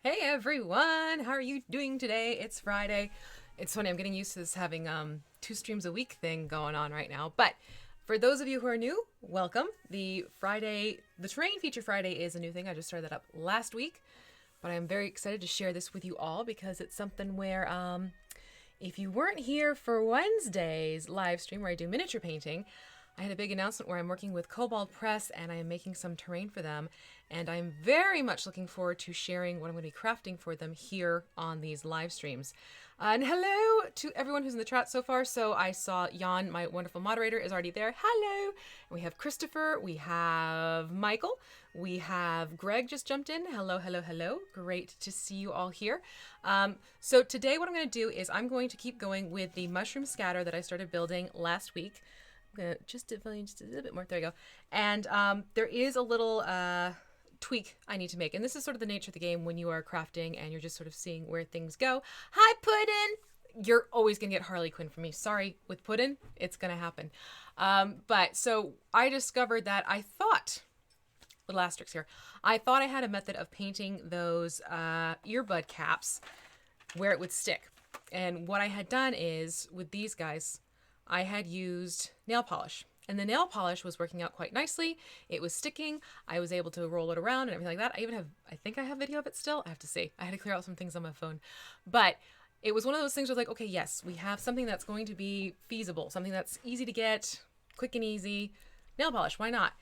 Hey everyone, how are you doing today? It's Friday. It's funny, I'm getting used to this having two streams a week thing going on right now. But for those of you who are new, welcome. The Terrain Feature Friday is a new thing. I just started that up last week, but I'm very excited to share this with you all because it's something where if you weren't here for Wednesday's live stream where I do miniature painting, I had a big announcement where I'm working with Cobalt Press and I am making some terrain for them. And I'm very much looking forward to sharing what I'm going to be crafting for them here on these live streams. And hello to everyone who's in the chat so far. So I saw Jan, my wonderful moderator, is already there. Hello. And we have Christopher. We have Michael. We have Greg just jumped in. Hello, hello, hello. Great to see you all here. So today what I'm going to do is I'm going to keep going with the mushroom scatter that I started building last week. I'm going to just develop just a little bit more. There you go. And there is a little tweak I need to make. And this is sort of the nature of the game when you are crafting and you're just sort of seeing where things go. Hi, Puddin! You're always going to get Harley Quinn from me. Sorry, with Puddin, it's going to happen. But so I discovered that I thought, little asterisks here, I thought I had a method of painting those earbud caps where it would stick. And what I had done is, with these guys, I had used nail polish. And the nail polish was working out quite nicely. It was sticking. I was able to roll it around and everything like that. I think I have video of it still. I have to see. I had to clear out some things on my phone. But it was one of those things where like, okay, yes, we have something that's going to be feasible, something that's easy to get, quick and easy. Nail polish, why not?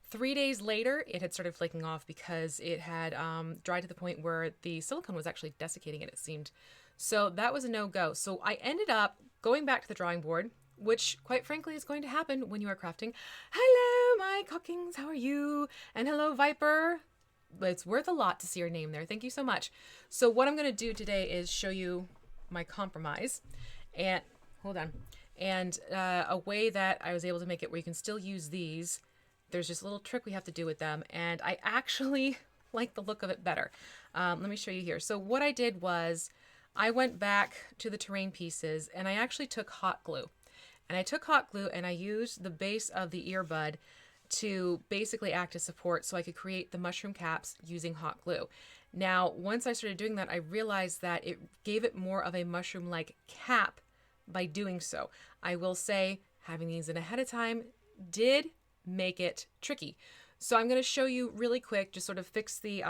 3 days later, it had started flaking off because it had dried to the point where the silicone was actually desiccating it seemed. So that was a no-go. So I ended up going back to the drawing board, which, quite frankly, is going to happen when you are crafting. Hello, my cockings, how are you? And hello, Viper. It's worth a lot to see your name there. Thank you so much. So what I'm going to do today is show you my compromise. And, hold on. And a way that I was able to make it where you can still use these. There's just a little trick we have to do with them. And I actually like the look of it better. Let me show you here. So what I did was I went back to the terrain pieces and I actually took hot glue. And I took hot glue and I used the base of the earbud to basically act as support so I could create the mushroom caps using hot glue. Now, once I started doing that, I realized that it gave it more of a mushroom-like cap by doing so. I will say, having these in ahead of time did make it tricky. So I'm going to show you really quick, just sort of fix the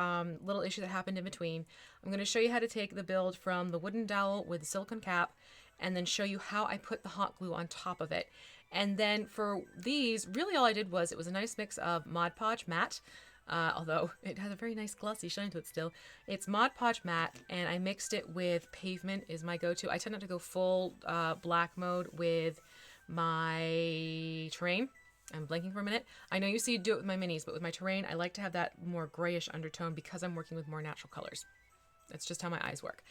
little issue that happened in between. I'm going to show you how to take the build from the wooden dowel with the silicone cap and then show you how I put the hot glue on top of it. And then for these, really all I did was, it was a nice mix of Mod Podge matte, although it has a very nice glossy shine to it still. It's Mod Podge matte, and I mixed it with pavement is my go-to. I tend not to go full black mode with my terrain. I'm blanking for a minute. I know you see do it with my minis, but with my terrain, I like to have that more grayish undertone because I'm working with more natural colors. That's just how my eyes work.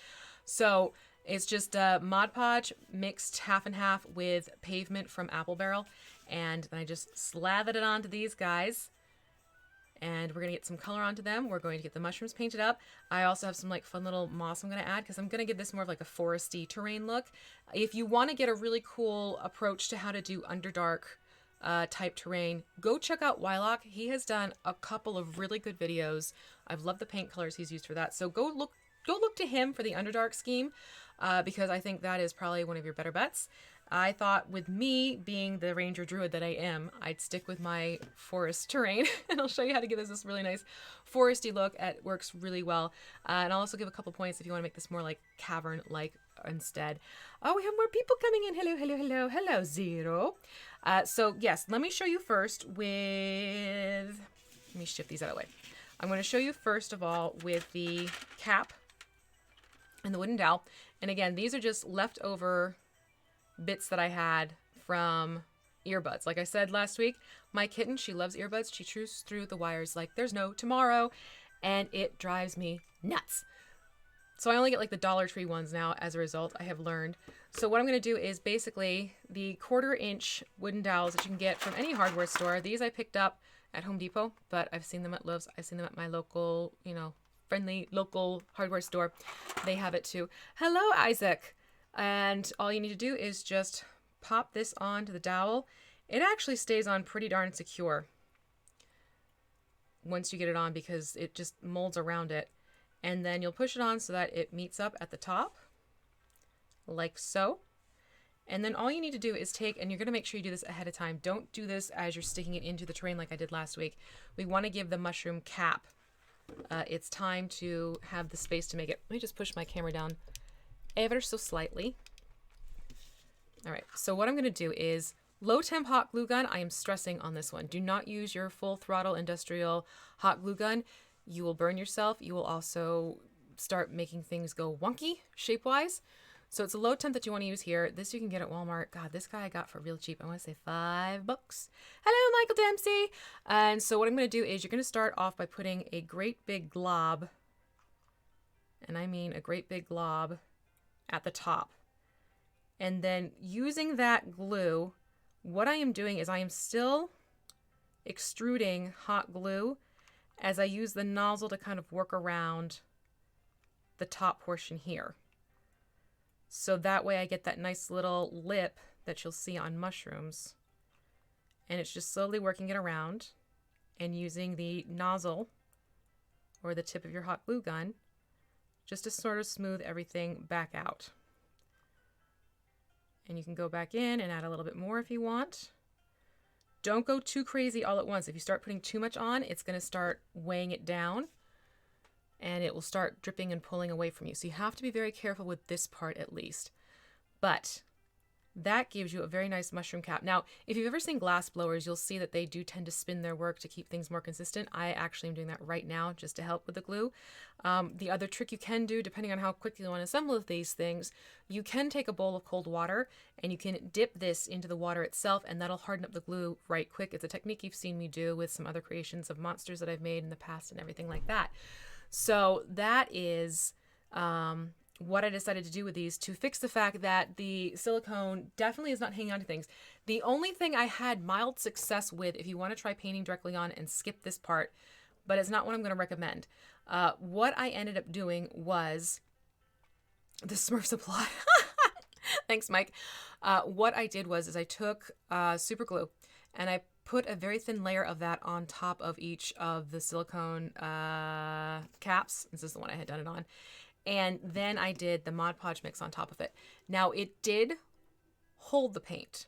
So it's just Mod Podge mixed half and half with pavement from Apple Barrel. And then I just slathered it onto these guys. And we're going to get some color onto them. We're going to get the mushrooms painted up. I also have some like fun little moss I'm going to add because I'm going to give this more of like a foresty terrain look. If you want to get a really cool approach to how to do Underdark type terrain, go check out Wylock. He has done a couple of really good videos. I've loved the paint colors he's used for that. So go look to him for the Underdark scheme because I think that is probably one of your better bets. I thought with me being the ranger druid that I am, I'd stick with my forest terrain and I'll show you how to give this really nice foresty look. It works really well. And I'll also give a couple points if you want to make this more like cavern like instead. Oh, we have more people coming in. Hello, hello, hello, hello, Zero. So yes, let me show you first with, let me shift these out of the way. I'm going to show you first of all with the cap and the wooden dowel. And again, these are just leftover bits that I had from earbuds. Like I said last week, my kitten, she loves earbuds. She chews through the wires like there's no tomorrow, and it drives me nuts. So I only get like the Dollar Tree ones now as a result, I have learned. So what I'm going to do is basically the 1/4-inch wooden dowels that you can get from any hardware store. These I picked up at Home Depot, but I've seen them at Lowe's. I've seen them at my local, friendly local hardware store. They have it too. Hello, Isaac. And all you need to do is just pop this onto the dowel. It actually stays on pretty darn secure once you get it on because it just molds around it. And then you'll push it on so that it meets up at the top, like so. And then all you need to do is take, and you're going to make sure you do this ahead of time. Don't do this as you're sticking it into the terrain like I did last week. We want to give the mushroom cap it's time to have the space to make it. Let me just push my camera down ever so slightly. All right, so what I'm going to do is low temp hot glue gun. I am stressing on this one. Do not use your full throttle industrial hot glue gun. You will burn yourself. You will also start making things go wonky shape-wise. So it's a low temp that you want to use here. This you can get at Walmart. God, this guy I got for real cheap. I want to say $5. Hello, Michael Dempsey. And so what I'm going to do is you're going to start off by putting a great big glob, and I mean a great big glob, at the top. And then using that glue, what I am doing is I am still extruding hot glue as I use the nozzle to kind of work around the top portion here. So that way I get that nice little lip that you'll see on mushrooms. And it's just slowly working it around and using the nozzle or the tip of your hot glue gun just to sort of smooth everything back out. And you can go back in and add a little bit more if you want. Don't go too crazy all at once. If you start putting too much on, it's going to start weighing it down and it will start dripping and pulling away from you. So you have to be very careful with this part at least. But that gives you a very nice mushroom cap. Now, if you've ever seen glass blowers, you'll see that they do tend to spin their work to keep things more consistent. I actually am doing that right now just to help with the glue. The other trick you can do, depending on how quickly you want to assemble these things, you can take a bowl of cold water and you can dip this into the water itself, and that'll harden up the glue right quick. It's a technique you've seen me do with some other creations of monsters that I've made in the past and everything like that. So that is what I decided to do with these to fix the fact that the silicone definitely is not hanging on to things. The only thing I had mild success with, if you want to try painting directly on and skip this part, but it's not what I'm going to recommend. What I ended up doing was the Smurf supply. Thanks, Mike. What I did was I took super glue and I put a very thin layer of that on top of each of the silicone caps. This is the one I had done it on. And then I did the Mod Podge mix on top of it. Now, it did hold the paint.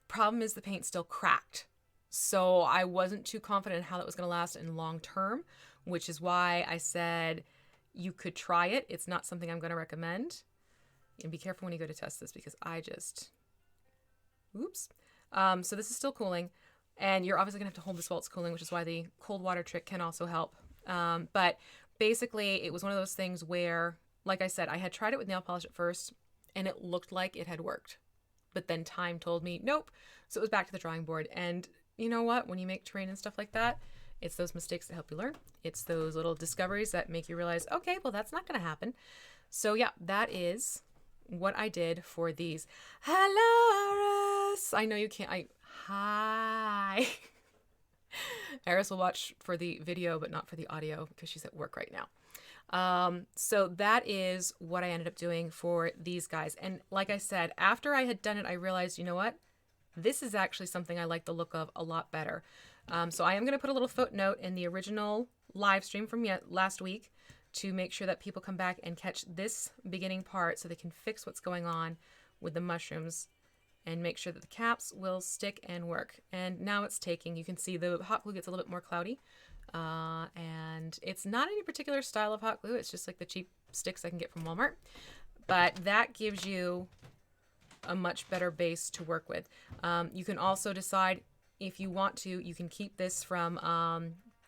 Problem is the paint still cracked. So I wasn't too confident in how that was going to last in long term, which is why I said you could try it. It's not something I'm going to recommend. And be careful when you go to test this because I just... Oops. So this is still cooling. And you're obviously going to have to hold this while it's cooling, which is why the cold water trick can also help. But basically, it was one of those things where, like I said, I had tried it with nail polish at first, and it looked like it had worked. But then time told me, nope. So it was back to the drawing board. And you know what? When you make terrain and stuff like that, it's those mistakes that help you learn. It's those little discoveries that make you realize, okay, well, that's not going to happen. So yeah, that is what I did for these. Hello, Iris. I know you can't. Hi. Iris will watch for the video, but not for the audio because she's at work right now. So that is what I ended up doing for these guys. And like I said, after I had done it, I realized, you know what? This is actually something I like the look of a lot better. So I am going to put a little footnote in the original live stream from last week to make sure that people come back and catch this beginning part so they can fix what's going on with the mushrooms and make sure that the caps will stick and work. And now it's taking. You can see the hot glue gets a little bit more cloudy. And it's not any particular style of hot glue. It's just like the cheap sticks I can get from Walmart. But that gives you a much better base to work with. You can also decide if you want to, you can keep this from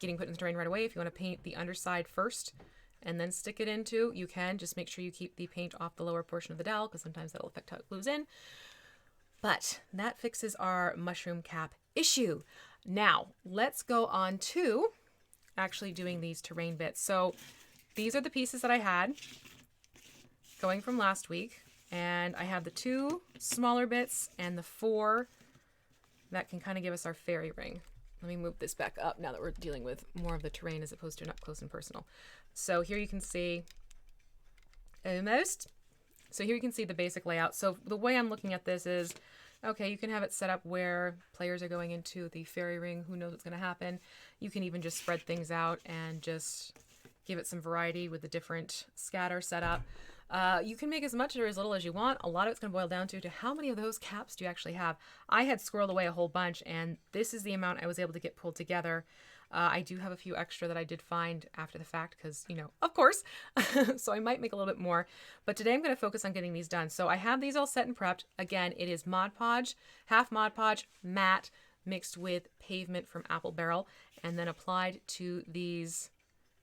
getting put in the terrain right away. If you want to paint the underside first and then stick it into, you can. Just make sure you keep the paint off the lower portion of the dowel because sometimes that'll affect how it glues in. But that fixes our mushroom cap issue. Now, let's go on to actually doing these terrain bits. So these are the pieces that I had going from last week. And I have the 2 smaller bits and the 4 that can kind of give us our fairy ring. Let me move this back up now that we're dealing with more of the terrain as opposed to an up close and personal. So here you can see almost. So here you can see the basic layout. So the way I'm looking at this is, okay, you can have it set up where players are going into the fairy ring. Who knows what's going to happen? You can even just spread things out and just give it some variety with the different scatter setup. You can make as much or as little as you want. A lot of it's going to boil down to how many of those caps do you actually have. I had squirreled away a whole bunch, and this is the amount I was able to get pulled together. I do have a few extra that I did find after the fact because, you know, of course. So I might make a little bit more. But today I'm going to focus on getting these done. So I have these all set and prepped. Again, it is Mod Podge, half Mod Podge, matte, mixed with pavement from Apple Barrel, and then applied to these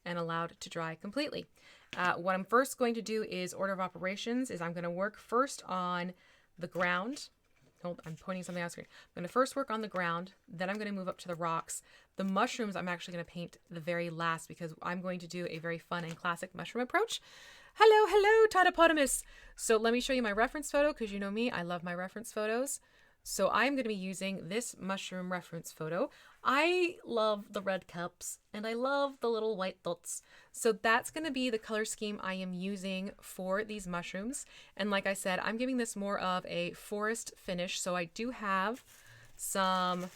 and allowed to dry completely. What I'm first going to do is order of operations is I'm going to work first on the ground. Hold, I'm pointing something on the screen. I'm going to first work on the ground, then I'm going to move up to the rocks. The mushrooms I'm actually going to paint the very last because I'm going to do a very fun and classic mushroom approach. Hello, hello, Tatopotamus. So let me show you my reference photo because you know me, I love my reference photos. So I'm going to be using this mushroom reference photo. I love the red cups and I love the little white dots. So that's going to be the color scheme I am using for these mushrooms. And like I said, I'm giving this more of a forest finish. So I do have some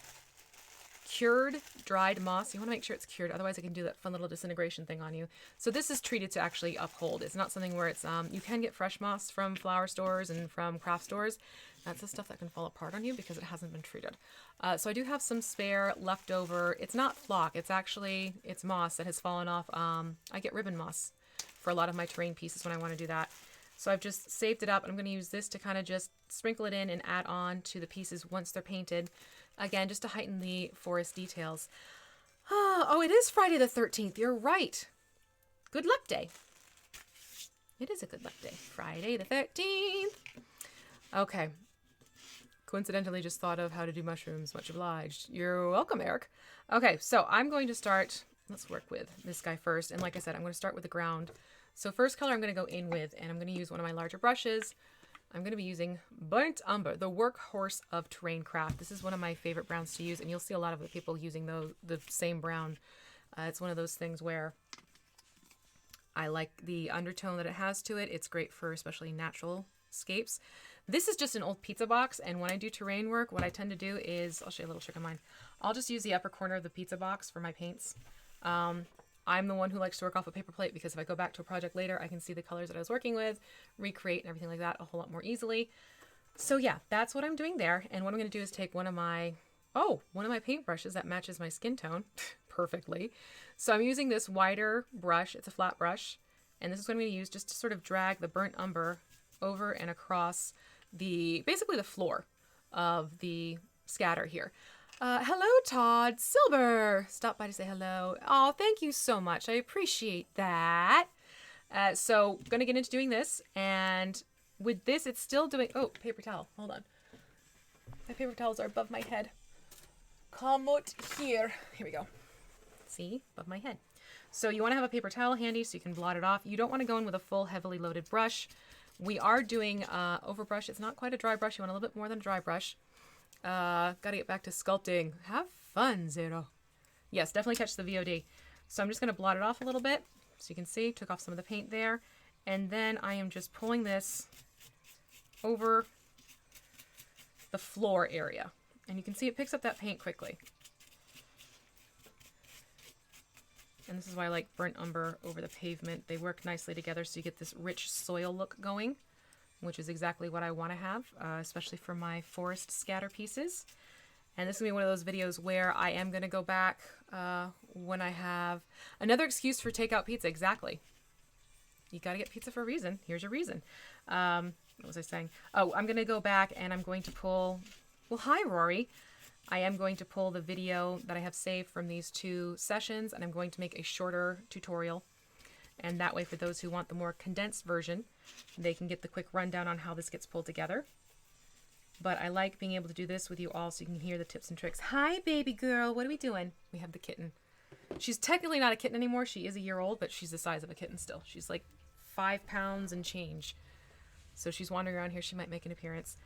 cured dried moss. You want to make sure it's cured, otherwise I can do that fun little disintegration thing on you. So this is treated to actually uphold. It's not something where it's you can get fresh moss from flower stores and from craft stores. That's the stuff that can fall apart on you because it hasn't been treated. So I do have some spare leftover. It's not flock, it's moss that has fallen off. I get ribbon moss for a lot of my terrain pieces when I want to do that. So I've just saved it up, and I'm going to use this to kind of just sprinkle it in and add on to the pieces once they're painted. Again, just to heighten the forest details. Oh, it is Friday the 13th. You're right. Good luck day. It is a good luck day. Friday the 13th. Okay. Coincidentally just thought of how to do mushrooms. Much obliged. You're welcome, Eric. Okay, so I'm going to start. Let's work with this guy first. And like I said, I'm going to start with the ground. So first color I'm going to go in with, and I'm going to use one of my larger brushes. I'm going to be using Burnt Umber, the workhorse of terrain craft. This is one of my favorite browns to use, and you'll see a lot of the people using the same brown. It's one of those things where I like the undertone that it has to it. It's great for especially natural scapes. This is just an old pizza box, and when I do terrain work, what I tend to do is, I'll show you a little trick of mine. I'll just use the upper corner of the pizza box for my paints. I'm the one who likes to work off a paper plate because if I go back to a project later, I can see the colors that I was working with, recreate and everything like that a whole lot more easily. So yeah, that's what I'm doing there. And what I'm going to do is take one of my paint brushes that matches my skin tone perfectly. So I'm using this wider brush. It's a flat brush. And this is what I'm going to use just to sort of drag the burnt umber over and across basically the floor of the scatter here. Hello, Todd Silver. Stop by to say hello. Oh, thank you so much. I appreciate that. So going to get into doing this. And with this, it's still doing... Oh, paper towel. Hold on. My paper towels are above my head. Come out here. Here we go. See? Above my head. So you want to have a paper towel handy so you can blot it off. You don't want to go in with a full heavily loaded brush. We are doing overbrush. It's not quite a dry brush. You want a little bit more than a dry brush. Gotta get back to sculpting. Have fun, Zero. Yes, definitely catch the VOD. So I'm just going to blot it off a little bit. So you can see, took off some of the paint there. And then I am just pulling this over the floor area. And you can see it picks up that paint quickly. And this is why I like burnt umber over the pavement. They work nicely together so you get this rich soil look going, which is exactly what I want to have, especially for my forest scatter pieces. And this is going to be one of those videos where I am going to go back when I have another excuse for takeout pizza. Exactly. You got to get pizza for a reason. Here's your reason. What was I saying? Oh, I'm going to go back and I'm going to pull... Well, hi, Rory. I am going to pull the video that I have saved from these two sessions, and I'm going to make a shorter tutorial. And that way, for those who want the more condensed version, they can get the quick rundown on how this gets pulled together. But I like being able to do this with you all so you can hear the tips and tricks. Hi, baby girl. What are we doing? We have the kitten. She's technically not a kitten anymore. She is a year old, but she's the size of a kitten still. She's like 5 pounds and change. So she's wandering around here. She might make an appearance.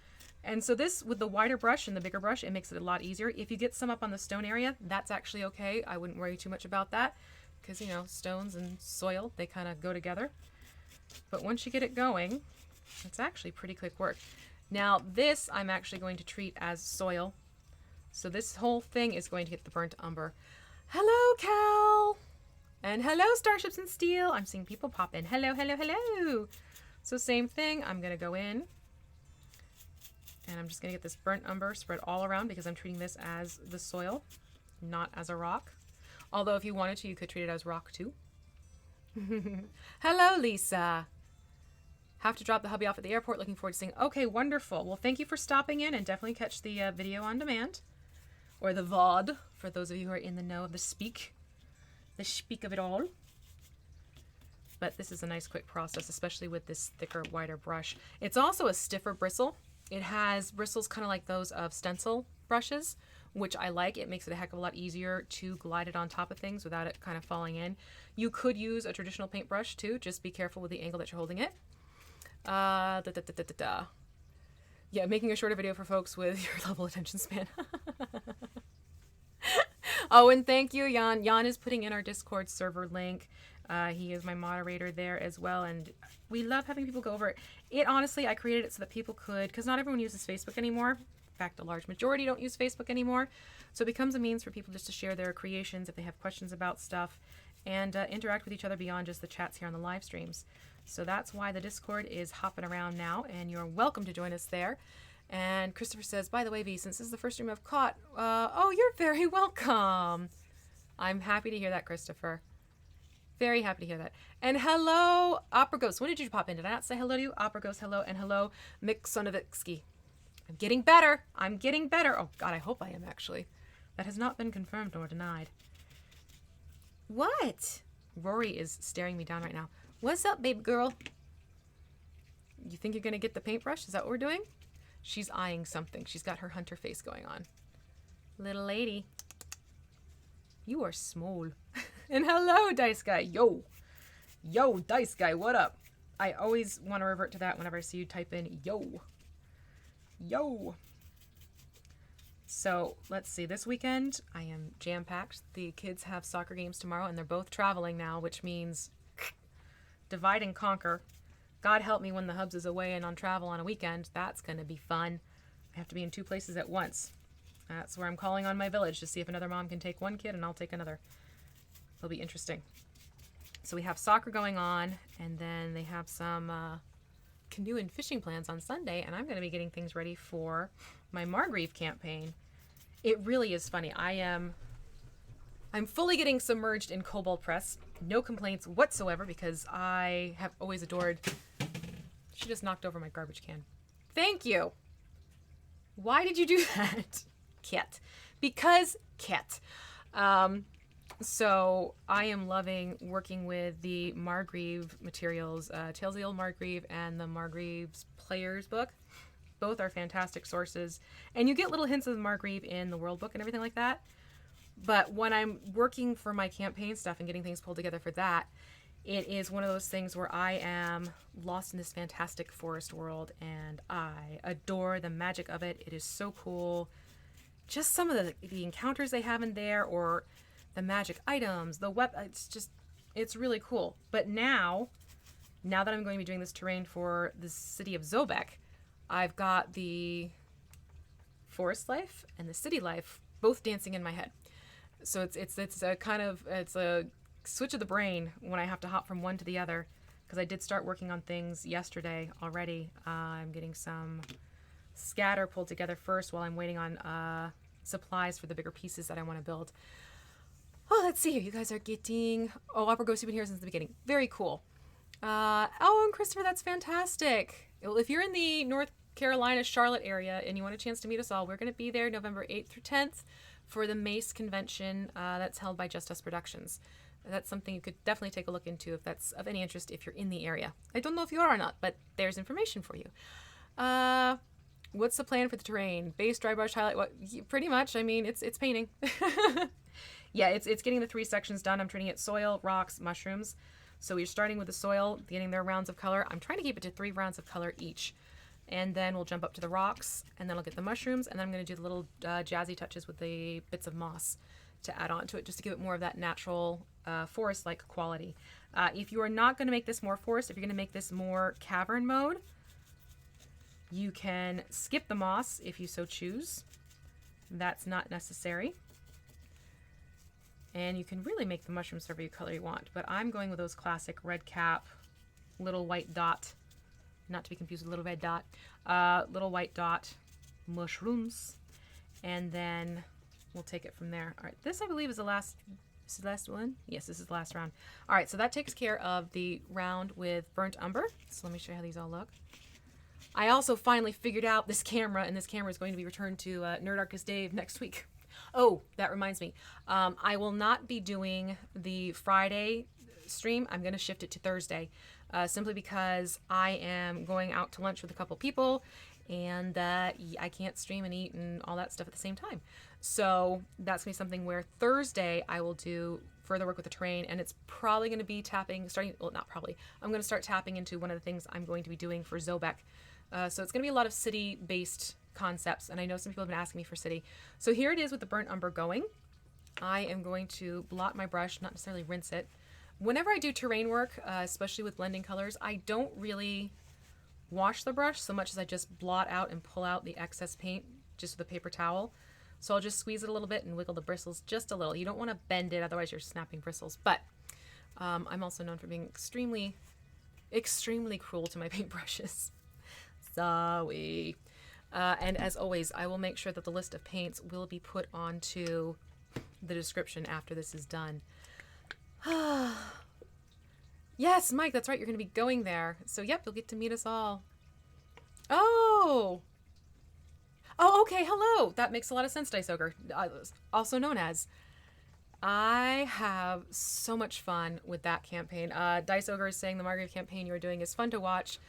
And so this, with the wider brush and the bigger brush, it makes it a lot easier. If you get some up on the stone area, that's actually okay. I wouldn't worry too much about that because, you know, stones and soil, they kind of go together. But once you get it going, it's actually pretty quick work. Now this I'm actually going to treat as soil. So this whole thing is going to get the burnt umber. Hello, Cal! And hello, Starships in Steel. I'm seeing people pop in. Hello, hello, hello. So same thing. I'm going to go in. And I'm just going to get this burnt umber spread all around because I'm treating this as the soil, not as a rock. Although if you wanted to, you could treat it as rock too. Hello, Lisa. Have to drop the hubby off at the airport. Looking forward to seeing. Okay, wonderful. Well, thank you for stopping in, and definitely catch the video on demand. Or the VOD, for those of you who are in the know of the speak of it all. But this is a nice quick process, especially with this thicker, wider brush. It's also a stiffer bristle. It has bristles kind of like those of stencil brushes, which I like. It makes it a heck of a lot easier to glide it on top of things without it kind of falling in. You could use a traditional paintbrush too. Just be careful with the angle that you're holding it. Yeah, making a shorter video for folks with your level attention span. Oh, and thank you, Jan. Jan is putting in our Discord server link. He is my moderator there as well, and we love having people go over it. Honestly, I created it so that people could, because not everyone uses Facebook anymore. In fact, a large majority don't use Facebook anymore. So it becomes a means for people just to share their creations if they have questions about stuff and interact with each other beyond just the chats here on the live streams. So that's why the Discord is hopping around now, and you're welcome to join us there. And Christopher says, by the way, V, since this is the first stream I've caught, oh, you're very welcome. I'm happy to hear that, Christopher. Very happy to hear that. And hello, Opera Ghost. When did you pop in? Did I not say hello to you? Opera Ghost, hello. And hello, Mick Sonovitsky. I'm getting better. I'm getting better. Oh, God, I hope I am, actually. That has not been confirmed nor denied. What? Rory is staring me down right now. What's up, baby girl? You think you're going to get the paintbrush? Is that what we're doing? She's eyeing something. She's got her hunter face going on. Little lady. You are small. And hello, Dice Guy. Yo. Yo, Dice Guy, what up? I always want to revert to that whenever I see you type in yo. Yo. So, let's see. This weekend, I am jam-packed. The kids have soccer games tomorrow, and they're both traveling now, which means divide and conquer. God help me when the hubs is away and on travel on a weekend. That's going to be fun. I have to be in 2 places at once. That's where I'm calling on my village to see if another mom can take one kid and I'll take another. It'll be interesting. So we have soccer going on, and then they have some canoe and fishing plans on Sunday, and I'm going to be getting things ready for my Margrave campaign. It really is funny. I'm fully getting submerged in Cobalt Press. No complaints whatsoever because I have always adored... She just knocked over my garbage can. Thank you. Why did you do that? Kit. Because Kit. So I am loving working with the Margrave materials, Tales of the Old Margrave and the Margrave's Player's Book. Both are fantastic sources. And you get little hints of the Margrave in the World Book and everything like that. But when I'm working for my campaign stuff and getting things pulled together for that, it is one of those things where I am lost in this fantastic forest world, and I adore the magic of it. It is so cool. Just some of the encounters they have in there, or the magic items, the it's really cool. But now that I'm going to be doing this terrain for the city of Zobek, I've got the forest life and the city life both dancing in my head. So it's a switch of the brain when I have to hop from one to the other, because I did start working on things yesterday already. I'm getting some scatter pulled together first while I'm waiting on supplies for the bigger pieces that I want to build. Oh, let's see here. You guys are getting... Oh, Opera Ghost, you've been here since the beginning. Very cool. Oh, and Christopher, that's fantastic. Well, if you're in the North Carolina, Charlotte area and you want a chance to meet us all, we're going to be there November 8th through 10th for the Mace convention that's held by Just Us Productions. That's something you could definitely take a look into if that's of any interest if you're in the area. I don't know if you are or not, but there's information for you. What's the plan for the terrain? Base, dry brush, highlight? What? Pretty much. I mean, it's painting. Yeah, it's getting the 3 sections done. I'm treating it soil, rocks, mushrooms. So we're starting with the soil, getting their rounds of color. I'm trying to keep it to 3 rounds of color each. And then we'll jump up to the rocks, and then I'll get the mushrooms, and then I'm going to do the little jazzy touches with the bits of moss to add on to it, just to give it more of that natural forest-like quality. If you are not going to make this more forest, if you're going to make this more cavern mode, you can skip the moss if you so choose. That's not necessary. And you can really make the mushrooms whatever color you want, but I'm going with those classic red cap, little white dot, not to be confused with little red dot, little white dot mushrooms, and then we'll take it from there. All right, this I believe is the last, this is the last one? Yes, this is the last round. All right, so that takes care of the round with burnt umber. So let me show you how these all look. I also finally figured out this camera, and this camera is going to be returned to Nerdarchist Dave next week. Oh, that reminds me. I will not be doing the Friday stream. I'm going to shift it to Thursday, simply because I am going out to lunch with a couple people, and I can't stream and eat and all that stuff at the same time. So that's going to be something where Thursday I will do further work with the terrain, and it's probably going to be not probably. I'm going to start tapping into one of the things I'm going to be doing for Zobek. So it's going to be a lot of city-based concepts, and I know some people have been asking me for city. So here it is with the burnt umber going. I am going to blot my brush, not necessarily rinse it. Whenever I do terrain work, especially with blending colors, I don't really wash the brush so much as I just blot out and pull out the excess paint just with a paper towel. So I'll just squeeze it a little bit and wiggle the bristles just a little. You don't want to bend it, otherwise you're snapping bristles. But I'm also known for being extremely, extremely cruel to my paintbrushes. Sorry. And as always, I will make sure that the list of paints will be put onto the description after this is done. Yes, Mike, that's right. You're going to be going there. So, yep, you'll get to meet us all. Oh, okay. Hello. That makes a lot of sense, Dice Ogre. Also known as. I have so much fun with that campaign. Dice Ogre is saying the Margrave campaign you are doing is fun to watch.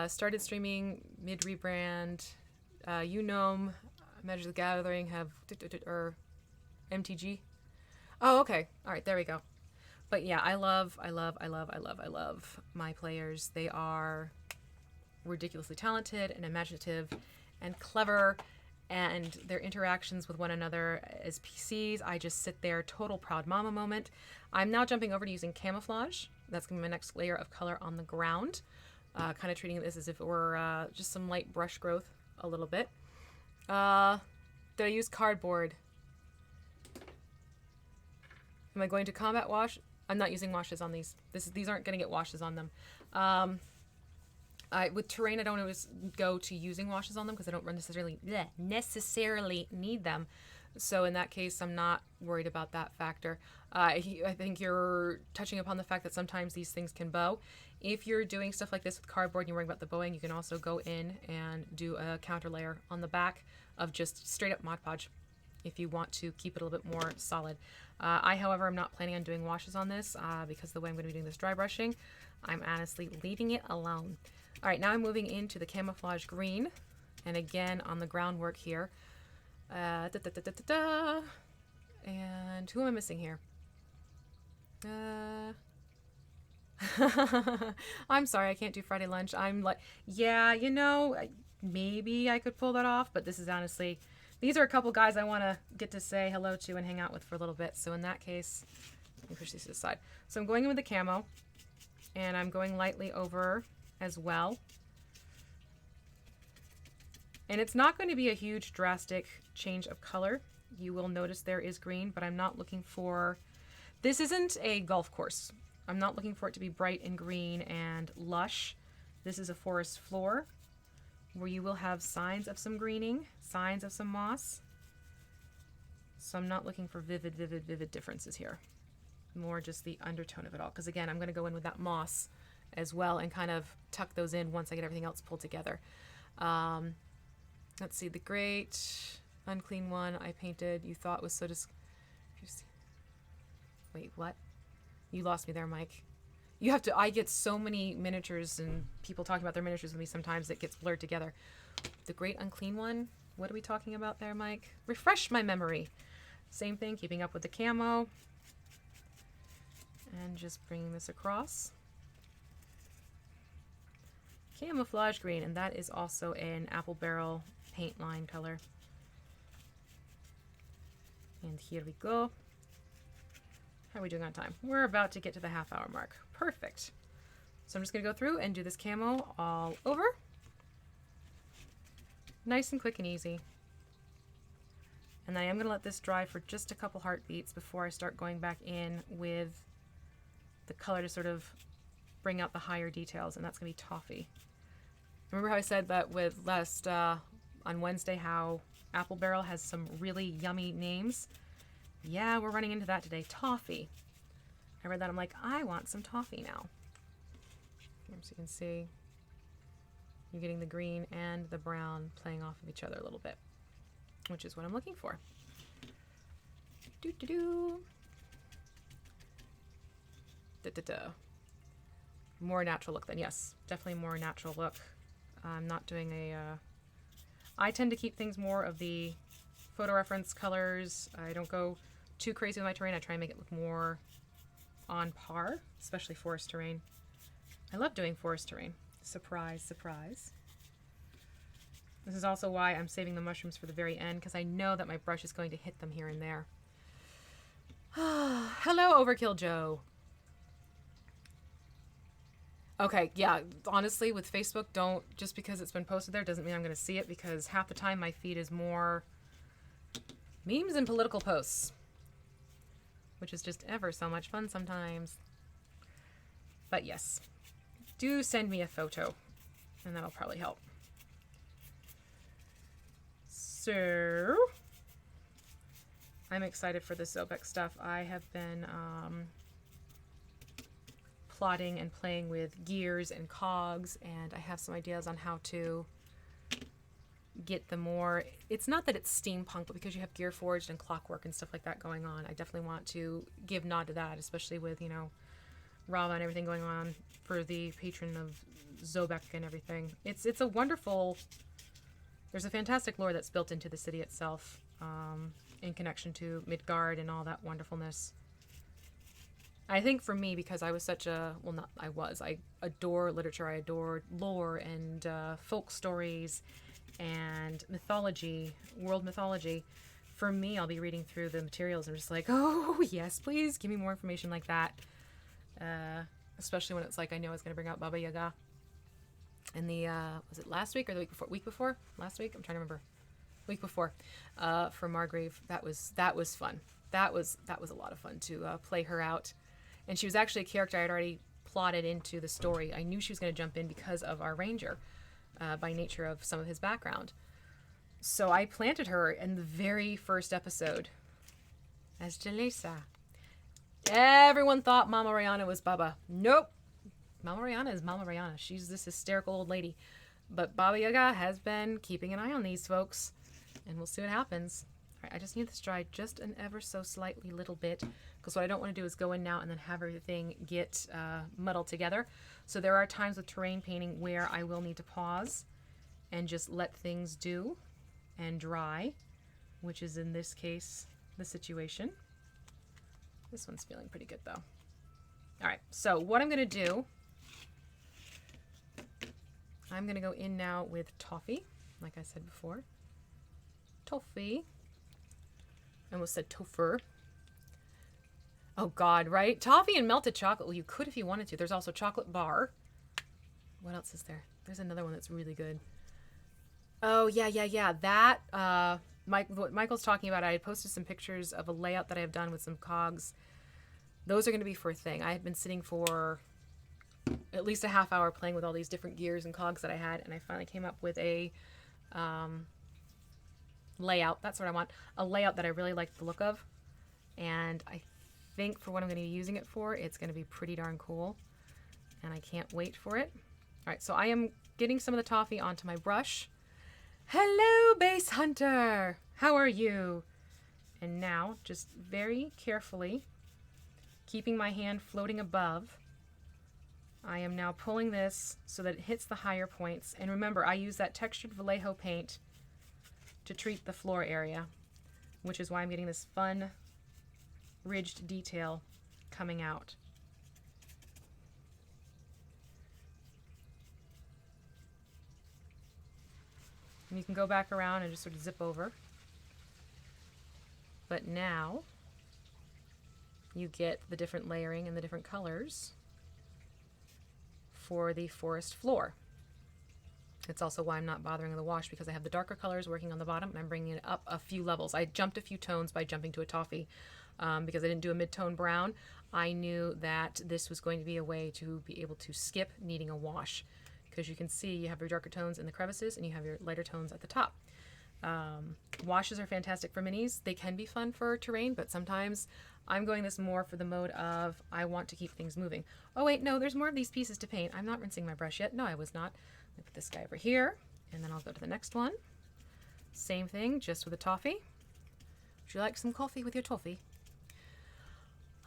Started streaming mid-rebrand. Unome, Measure the Gathering have or MTG. Oh, okay. All right, there we go. But yeah, I love my players. They are ridiculously talented and imaginative and clever, and their interactions with one another as PCs, I just sit there, total proud mama moment. I'm now jumping over to using camouflage. That's going to be my next layer of color on the ground. Kind of treating this as if it were just some light brush growth a little bit. Did I use cardboard? Am I going to combat wash? I'm not using washes on these. These aren't going to get washes on them. With terrain, I don't always go to using washes on them because I don't necessarily need them. So in that case, I'm not worried about that factor. I think you're touching upon the fact that sometimes these things can bow. If you're doing stuff like this with cardboard and you're worrying about the bowing, you can also go in and do a counter layer on the back of just straight up Mod Podge if you want to keep it a little bit more solid. I, however, am not planning on doing washes on this because the way I'm going to be doing this dry brushing, I'm honestly leaving it alone. All right, now I'm moving into the Camouflage Green, and again on the groundwork here. And who am I missing here? I'm sorry, I can't do Friday lunch. I'm like, yeah, you know, maybe I could pull that off, but this is honestly, these are a couple guys I want to get to say hello to and hang out with for a little bit. So in that case, let me push these to the side. So I'm going in with the camo, and I'm going lightly over as well. And it's not going to be a huge drastic change of color. You will notice there is green, but I'm not looking for, this isn't a golf course. I'm not looking for it to be bright and green and lush. This is a forest floor where you will have signs of some greening, signs of some moss. So I'm not looking for vivid differences here. More just the undertone of it all. Because again, I'm going to go in with that moss as well and kind of tuck those in once I get everything else pulled together. Let's see, the great unclean one I painted you thought was so wait, what? You lost me there, Mike. You have to, I get so many miniatures and people talking about their miniatures with me sometimes it gets blurred together. The great unclean one, what are we talking about there, Mike? Refresh my memory. Same thing, keeping up with the camo. And just bringing this across. Camouflage Green, and that is also an apple barrel paint line color. And here we go. How are we doing on time? We're about to get to the half-hour mark. Perfect. So I'm just going to go through and do this camo all over. Nice and quick and easy. And then I am going to let this dry for just a couple heartbeats before I start going back in with the color to sort of bring out the higher details, and that's going to be toffee. Remember how I said that with last on Wednesday how Apple Barrel has some really yummy names? Yeah, we're running into that today. Toffee. I read that. I'm like, I want some toffee now. So you can see you're getting the green and the brown playing off of each other a little bit, which is what I'm looking for. Doo-doo-doo. Da-da-da. More natural look then. Yes, definitely more natural look. I'm not doing a... I tend to keep things more of the photo reference colors. I don't go too crazy with my terrain. I try and make it look more on par, especially forest terrain. I love doing forest terrain. Surprise, surprise. This is also why I'm saving the mushrooms for the very end, because I know that my brush is going to hit them here and there. Hello, Overkill Joe. Okay, yeah, honestly, with Facebook, don't, just because it's been posted there doesn't mean I'm going to see it, because half the time my feed is more memes and political posts, which is just ever so much fun sometimes. But yes, do send me a photo, and that'll probably help. So, I'm excited for the Zobec stuff. I have been plotting and playing with gears and cogs, and I have some ideas on how to get the more, it's not that it's steampunk, but because you have gear forged and clockwork and stuff like that going on, I definitely want to give nod to that, especially with, you know, Rava and everything going on for the patron of Zobec and everything. It's a wonderful, there's a fantastic lore that's built into the city itself, in connection to Midgard and all that wonderfulness. I think for me, because I was such a, well, not I was, I adore literature, I adore lore and folk stories and mythology, world mythology. For me, I'll be reading through the materials and I'm just like, oh, yes, please give me more information like that. Especially when it's like, I know it's going to bring out Baba Yaga. And the, was it last week or the week before? Week before? Last week? I'm trying to remember. Week before. For Margrave. That was fun. That was a lot of fun to play her out. And she was actually a character I had already plotted into the story. I knew she was going to jump in because of our ranger, by nature of some of his background. So I planted her in the very first episode as Jalesa. Everyone thought Mama Rihanna was Baba. Nope. Mama Rihanna is Mama Rihanna. She's this hysterical old lady. But Baba Yaga has been keeping an eye on these folks. And we'll see what happens. All right, I just need this dried just an ever so slightly little bit. Because what I don't want to do is go in now and then have everything get muddled together. So there are times with terrain painting where I will need to pause and just let things do and dry. Which is in this case the situation. This one's feeling pretty good though. All right, so what I'm going to do, I'm going to go in now with toffee, like I said before. Toffee. I almost said topher. Oh God, right? Toffee and melted chocolate. Well, you could if you wanted to. There's also chocolate bar. What else is there? There's another one that's really good. Oh, yeah. That, what Michael's talking about, I had posted some pictures of a layout that I have done with some cogs. Those are going to be for a thing. I had been sitting for at least a half hour playing with all these different gears and cogs that I had, and I finally came up with a layout. That's what I want. A layout that I really like the look of. And I think for what I'm going to be using it for, it's going to be pretty darn cool. And I can't wait for it. All right, so I am getting some of the toffee onto my brush. Hello, Base Hunter! How are you? And now, just very carefully, keeping my hand floating above, I am now pulling this so that it hits the higher points. And remember, I use that textured Vallejo paint to treat the floor area, which is why I'm getting this fun ridged detail coming out. And you can go back around and just sort of zip over. But now you get the different layering and the different colors for the forest floor. It's also why I'm not bothering the wash, because I have the darker colors working on the bottom and I'm bringing it up a few levels. I jumped a few tones by jumping to a toffee because I didn't do a mid-tone brown. I knew that this was going to be a way to be able to skip needing a wash, because you can see you have your darker tones in the crevices and you have your lighter tones at the top. Washes are fantastic for minis. They can be fun for terrain, but sometimes I'm going this more for the mode of I want to keep things moving. Oh wait, no, there's more of these pieces to paint. I'm not rinsing my brush yet. No, I was not. Let me put this guy over here, and then I'll go to the next one. Same thing, just with a toffee. Would you like some coffee with your toffee?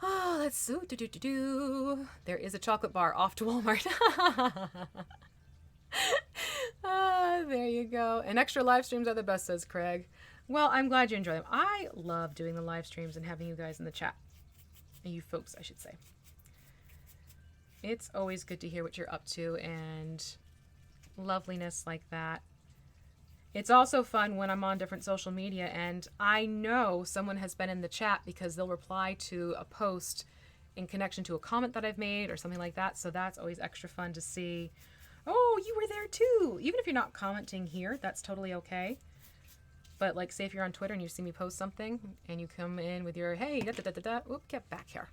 Oh, let's do. There is a chocolate bar off to Walmart. There you go. And extra live streams are the best, says Craig. Well, I'm glad you enjoy them. I love doing the live streams and having you guys in the chat. You folks, I should say. It's always good to hear what you're up to and loveliness like that. It's also fun when I'm on different social media and I know someone has been in the chat because they'll reply to a post in connection to a comment that I've made or something like that. So that's always extra fun to see. Oh, you were there too. Even if you're not commenting here, that's totally okay. But like, say if you're on Twitter and you see me post something and you come in with your, hey, da da da da da, oop, get back here.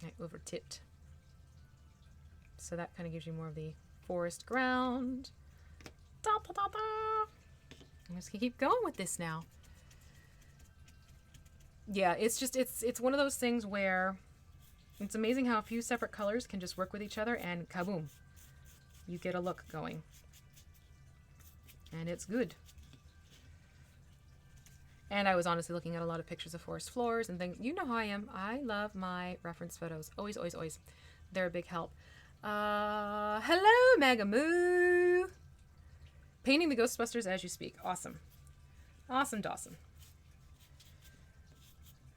I over-tipped. So that kind of gives you more of the forest ground. Da, da, da, da. I'm just gonna keep going with this now. Yeah, it's just, it's one of those things where it's amazing how a few separate colors can just work with each other and kaboom. You get a look going. And it's good. And I was honestly looking at a lot of pictures of forest floors and things. You know how I am. I love my reference photos. Always, always, always. They're a big help. Hello, Magamoo. Painting the Ghostbusters as you speak. Awesome. Awesome, Dawson.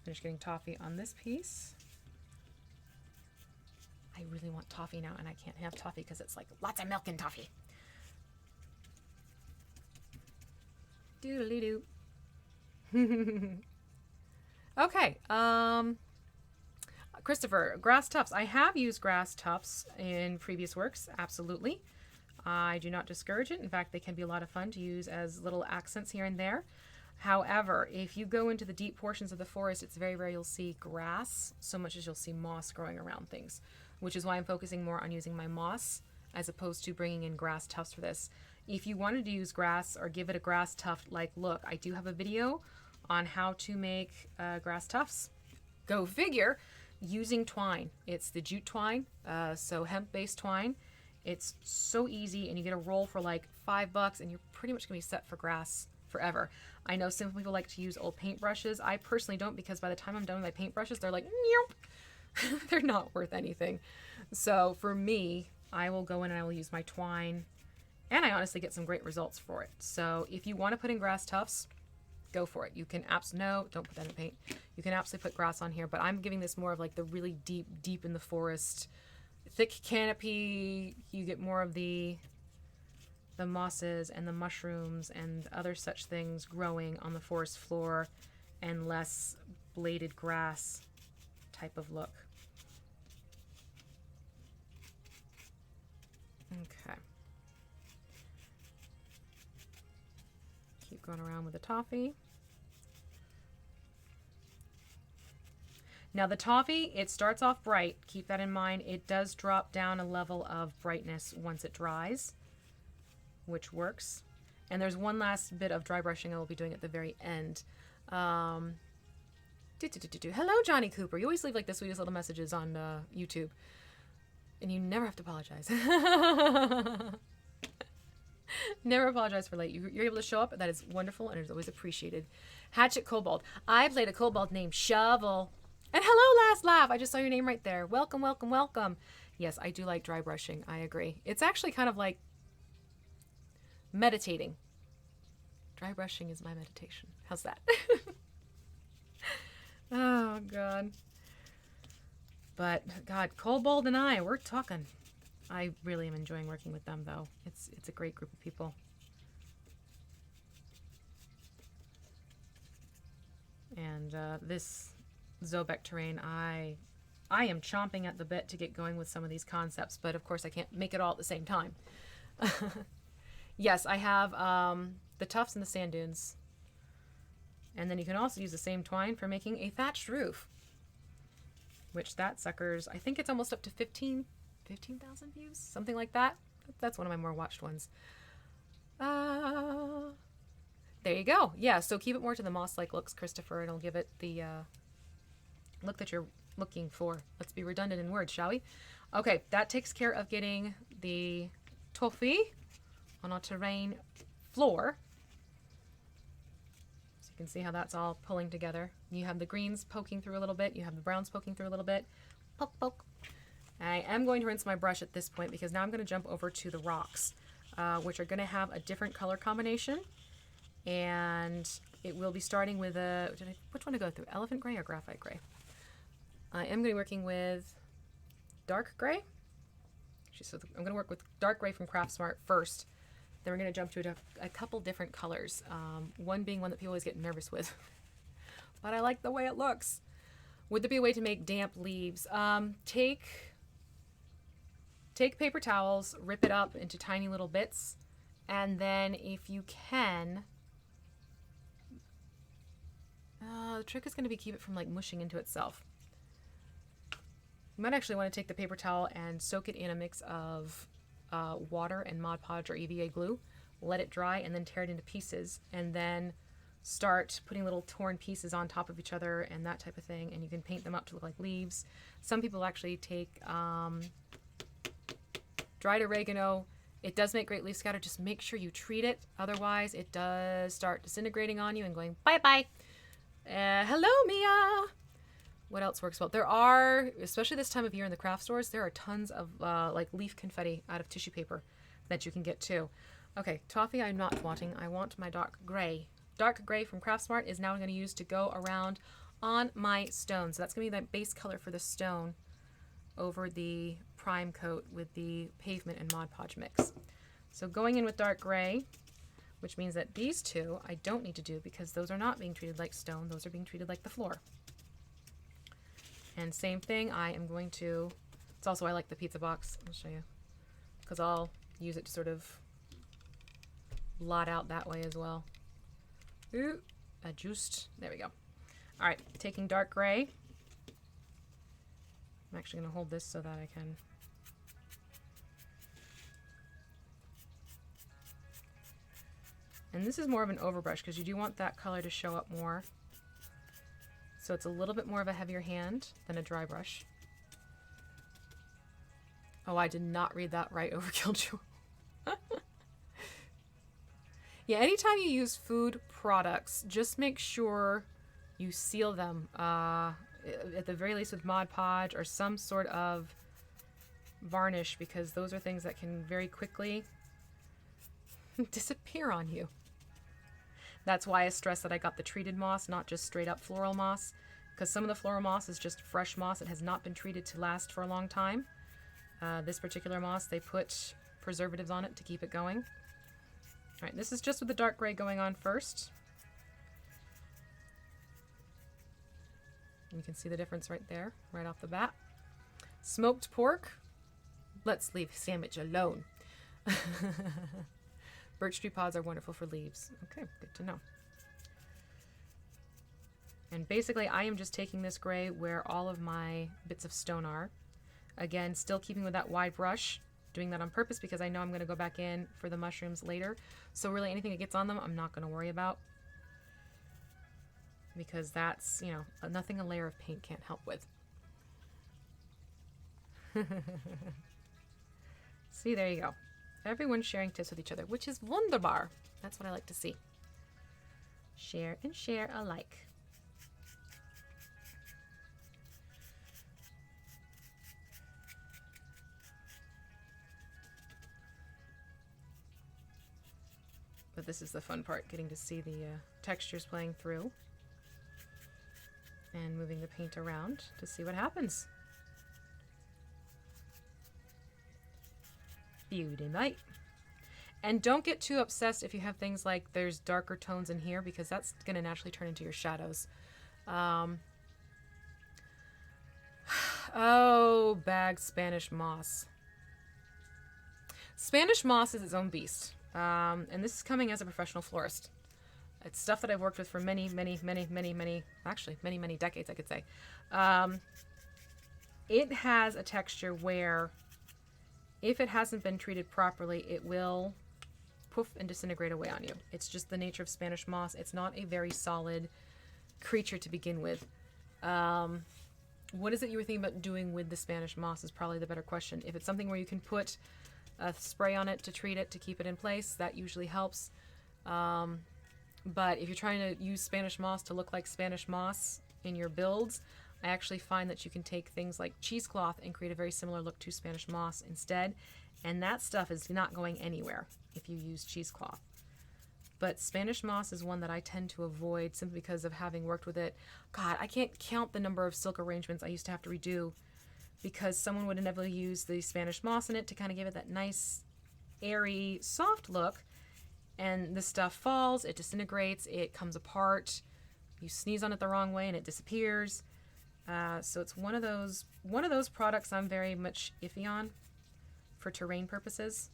Finish getting toffee on this piece. I really want toffee now, and I can't have toffee because it's like lots of milk in toffee. Doodly-doo. Okay. Christopher, grass tufts. I have used grass tufts in previous works, absolutely. I do not discourage it. In fact, they can be a lot of fun to use as little accents here and there. However, if you go into the deep portions of the forest, it's very rare you'll see grass so much as you'll see moss growing around things, which is why I'm focusing more on using my moss as opposed to bringing in grass tufts for this. If you wanted to use grass or give it a grass tuft-like look, I do have a video on how to make grass tufts. Go figure, using twine. It's the jute twine, so hemp-based twine. It's so easy, and you get a roll for like $5, and you're pretty much gonna be set for grass forever. I know some people like to use old paintbrushes. I personally don't, because by the time I'm done with my paintbrushes, they're like, nope. They're not worth anything. So for me, I will go in and I will use my twine, and I honestly get some great results for it. So if you want to put in grass tufts, go for it. You can no, don't put that in paint. You can absolutely put grass on here, but I'm giving this more of like the really deep in the forest, thick canopy. You get more of the mosses and the mushrooms and other such things growing on the forest floor, and less bladed grass type of look. Okay. Keep going around with the toffee. Now the toffee, it starts off bright. Keep that in mind. It does drop down a level of brightness once it dries, which works. And there's one last bit of dry brushing I will be doing at the very end. Hello, Johnny Cooper. You always leave like the sweetest little messages on YouTube. And you never have to apologize. Never apologize for late. You're able to show up. That is wonderful, and it is always appreciated. Hatchet Kobold. I played a kobold named Shovel. And hello, Last Laugh. I just saw your name right there. Welcome, welcome, welcome. Yes, I do like dry brushing. I agree. It's actually kind of like meditating. Dry brushing is my meditation. How's that? Oh, God. But, God, Kobold and I, we're talking. I really am enjoying working with them, though. It's a great group of people. And this Zobek terrain, I am chomping at the bit to get going with some of these concepts, but of course I can't make it all at the same time. Yes, I have the tufts and the sand dunes. And then you can also use the same twine for making a thatched roof. Which that sucker's, I think it's almost up to 15,000 views, something like that. That's one of my more watched ones. There you go. Yeah, so keep it more to the moss-like looks, Christopher, and it'll give it the look that you're looking for. Let's be redundant in words, shall we? Okay, that takes care of getting the toffee on our terrain floor. So you can see how that's all pulling together. You have the greens poking through a little bit. You have the browns poking through a little bit. Poke, poke. I am going to rinse my brush at this point because now I'm going to jump over to the rocks, which are going to have a different color combination. And it will be starting with which one to go through? Elephant gray or graphite gray? I am going to be working with dark gray. So I'm going to work with dark gray from CraftSmart first. Then we're going to jump to a couple different colors. One being one that people always get nervous with. But I like the way it looks. Would there be a way to make damp leaves? Take paper towels, rip it up into tiny little bits, and then if you can, the trick is going to be keep it from like mushing into itself. You might actually want to take the paper towel and soak it in a mix of water and Mod Podge or EVA glue, let it dry, and then tear it into pieces, and then start putting little torn pieces on top of each other and that type of thing, and you can paint them up to look like leaves. Some people actually take dried oregano. It does make great leaf scatter. Just make sure you treat it, otherwise it does start disintegrating on you and going bye-bye. Hello, Mia! What else works well? There are, especially this time of year in the craft stores, there are tons of like leaf confetti out of tissue paper that you can get too. Okay, toffee I'm not wanting. I want my dark gray. Dark gray from CraftSmart is now I'm going to use to go around on my stone. So that's going to be that base color for the stone over the prime coat with the pavement and Mod Podge mix. So going in with dark gray, which means that these two I don't need to do because those are not being treated like stone. Those are being treated like the floor. And same thing, I am going to, it's also I like the pizza box. I'll show you. Because I'll use it to sort of blot out that way as well. Ooh, adjust. There we go. All right, taking dark gray. I'm actually going to hold this so that I can. And this is more of an overbrush because you do want that color to show up more. So it's a little bit more of a heavier hand than a dry brush. Oh, I did not read that right, Overkill Joe. Yeah, anytime you use food products, just make sure you seal them, at the very least with Mod Podge or some sort of varnish, because those are things that can very quickly disappear on you. That's why I stress that I got the treated moss, not just straight up floral moss, because some of the floral moss is just fresh moss. It has not been treated to last for a long time. This particular moss, they put preservatives on it to keep it going. All right, this is just with the dark gray going on first. You can see the difference right there, right off the bat. Smoked pork. Let's leave sandwich alone. Birch tree pods are wonderful for leaves. Okay, good to know. And basically, I am just taking this gray where all of my bits of stone are. Again, still keeping with that wide brush. Doing that on purpose because I know I'm going to go back in for the mushrooms later. So really anything that gets on them, I'm not going to worry about. Because that's, you know, nothing a layer of paint can't help with. See, there you go. Everyone's sharing tips with each other, which is wunderbar. That's what I like to see. Share and share alike. But this is the fun part, getting to see the textures playing through. And moving the paint around to see what happens. Beauty night. And don't get too obsessed if you have things like there's darker tones in here, because that's going to naturally turn into your shadows. Oh, bag Spanish moss. Spanish moss is its own beast. And this is coming as a professional florist. It's stuff that I've worked with for many decades, I could say. It has a texture where if it hasn't been treated properly, it will poof and disintegrate away on you. It's just the nature of Spanish moss. It's not a very solid creature to begin with. What is it you were thinking about doing with the Spanish moss is probably the better question. If it's something where you can put a spray on it to treat it, to keep it in place, that usually helps. But if you're trying to use Spanish moss to look like Spanish moss in your builds, I actually find that you can take things like cheesecloth and create a very similar look to Spanish moss instead. And that stuff is not going anywhere if you use cheesecloth. But Spanish moss is one that I tend to avoid simply because of having worked with it. God, I can't count the number of silk arrangements I used to have to redo because someone would inevitably use the Spanish moss in it to kind of give it that nice, airy, soft look. And the stuff falls, it disintegrates, it comes apart. You sneeze on it the wrong way and it disappears. So it's one of those products I'm very much iffy on for terrain purposes.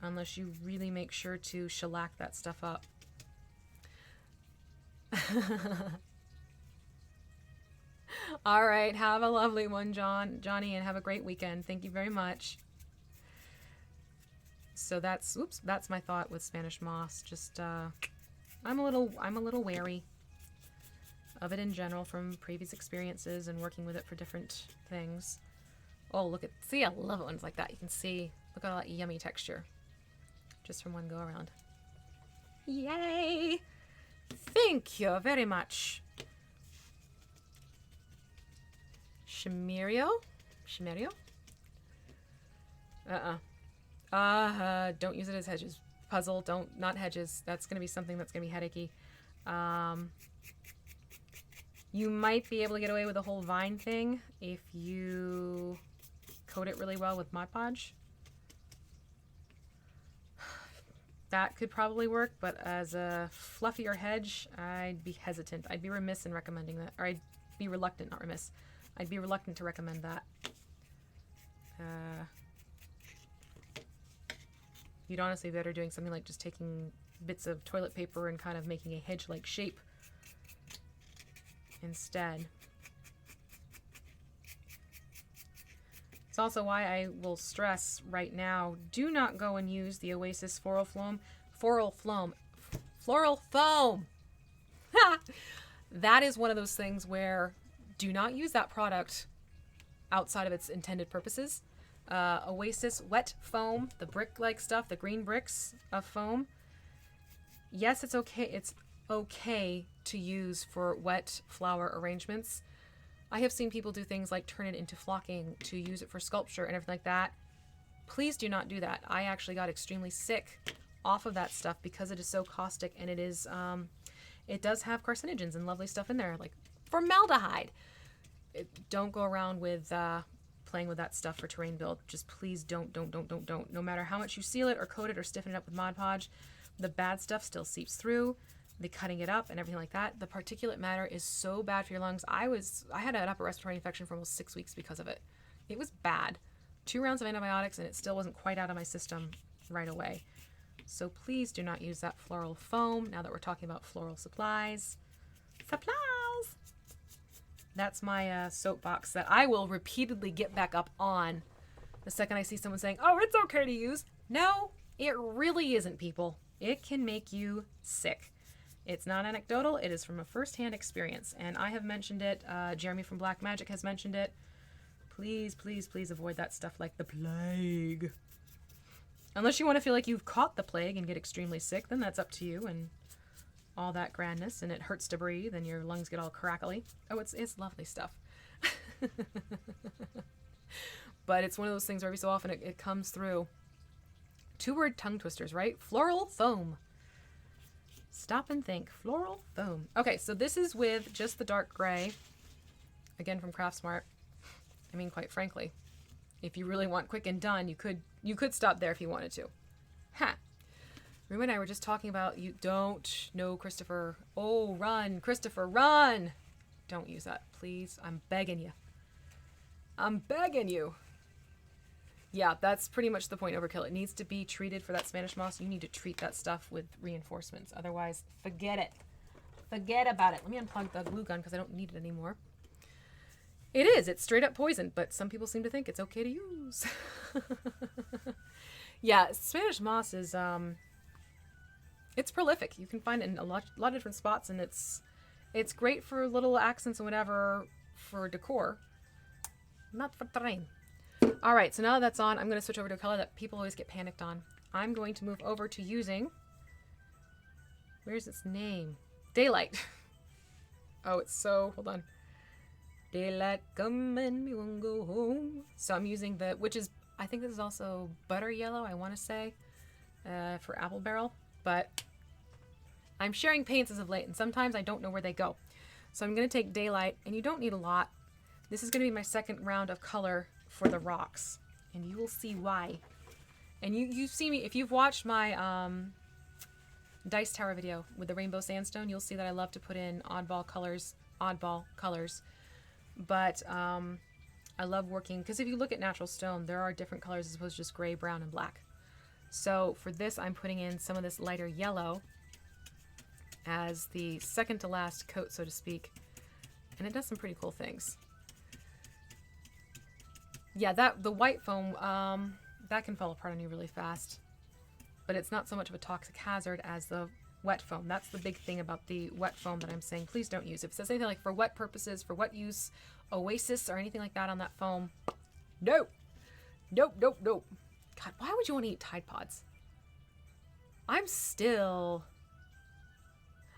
Unless you really make sure to shellac that stuff up. All right, have a lovely one, Johnny, and have a great weekend. Thank you very much. So that's my thought with Spanish moss. Just I'm a little wary of it in general from previous experiences and working with it for different things. Oh, see, I love it when it's like that. You can see, look at all that yummy texture. Just from one go around. Yay! Thank you very much. Shimerio? Don't use it as hedges. Puzzle, not hedges. That's going to be something that's going to be headachy. You might be able to get away with the whole vine thing if you coat it really well with Mod Podge. That could probably work, but as a fluffier hedge, I'd be hesitant. I'd be remiss in recommending that. Or I'd be reluctant, not remiss. I'd be reluctant to recommend that. You'd honestly be better doing something like just taking bits of toilet paper and kind of making a hedge-like shape instead. It's also why I will stress right now, do not go and use the Oasis Floral Foam. That is one of those things where do not use that product outside of its intended purposes. Oasis Wet Foam, the brick-like stuff, the green bricks of foam. Yes, it's okay. It's okay to use for wet flower arrangements. I have seen people do things like turn it into flocking to use it for sculpture and everything like that. Please do not do that. I actually got extremely sick off of that stuff because it is so caustic and it is, it does have carcinogens and lovely stuff in there, like formaldehyde. Don't go around with playing with that stuff for terrain build. Just please don't. No matter how much you seal it or coat it or stiffen it up with Mod Podge, the bad stuff still seeps through. The cutting it up and everything like that. The particulate matter is so bad for your lungs. I had an upper respiratory infection for almost 6 weeks because of it. It was bad. 2 rounds of antibiotics and it still wasn't quite out of my system right away. So please do not use that floral foam now that we're talking about floral supplies. That's my soapbox that I will repeatedly get back up on the second I see someone saying, oh, it's okay to use. No, it really isn't, people. It can make you sick. It's not anecdotal. It is from a first-hand experience. And I have mentioned it. Jeremy from Black Magic has mentioned it. Please, please, please avoid that stuff like the plague. Unless you want to feel like you've caught the plague and get extremely sick, then that's up to you and all that grandness. And it hurts to breathe and your lungs get all crackly. Oh, it's lovely stuff. But it's one of those things where every so often it comes through. 2-word tongue twisters, right? Floral foam. Stop and think. Floral foam. Okay, so this is with just the dark gray. Again, from CraftSmart. I mean, quite frankly, if you really want quick and done, you could stop there if you wanted to. Ha! Rima and I were just talking about you don't know Christopher. Oh, run, Christopher, run! Don't use that, please. I'm begging you. I'm begging you. Yeah, that's pretty much the point. Overkill. It needs to be treated for that Spanish moss. You need to treat that stuff with reinforcements. Otherwise, forget it. Forget about it. Let me unplug the glue gun because I don't need it anymore. It is. It's straight up poison, but some people seem to think it's okay to use. Yeah, Spanish moss is it's prolific. You can find it in a lot of different spots, and it's great for little accents and whatever for decor. Not for terrain. All right, so now that that's on, I'm going to switch over to a color that people always get panicked on. I'm going to move over to using, where's its name? Daylight. Oh, it's so, hold on. Daylight come and we won't go home. So I'm using the, which is, I think this is also butter yellow, I want to say, for apple barrel. But I'm sharing paints as of late, and sometimes I don't know where they go. So I'm going to take Daylight, and you don't need a lot. This is going to be my second round of color for the rocks, and you will see why. And you see me, if you've watched my Dice Tower video with the rainbow sandstone, you'll see that I love to put in oddball colors. But I love working, because if you look at natural stone, there are different colors as opposed to just gray, brown, and black. So for this, I'm putting in some of this lighter yellow as the second to last coat, so to speak. And it does some pretty cool things. Yeah, the white foam, that can fall apart on you really fast. But it's not so much of a toxic hazard as the wet foam. That's the big thing about the wet foam that I'm saying please don't use. If it says anything like for wet purposes, for wet use, Oasis, or anything like that on that foam, no. Nope, nope, nope. God, why would you want to eat Tide Pods? I'm still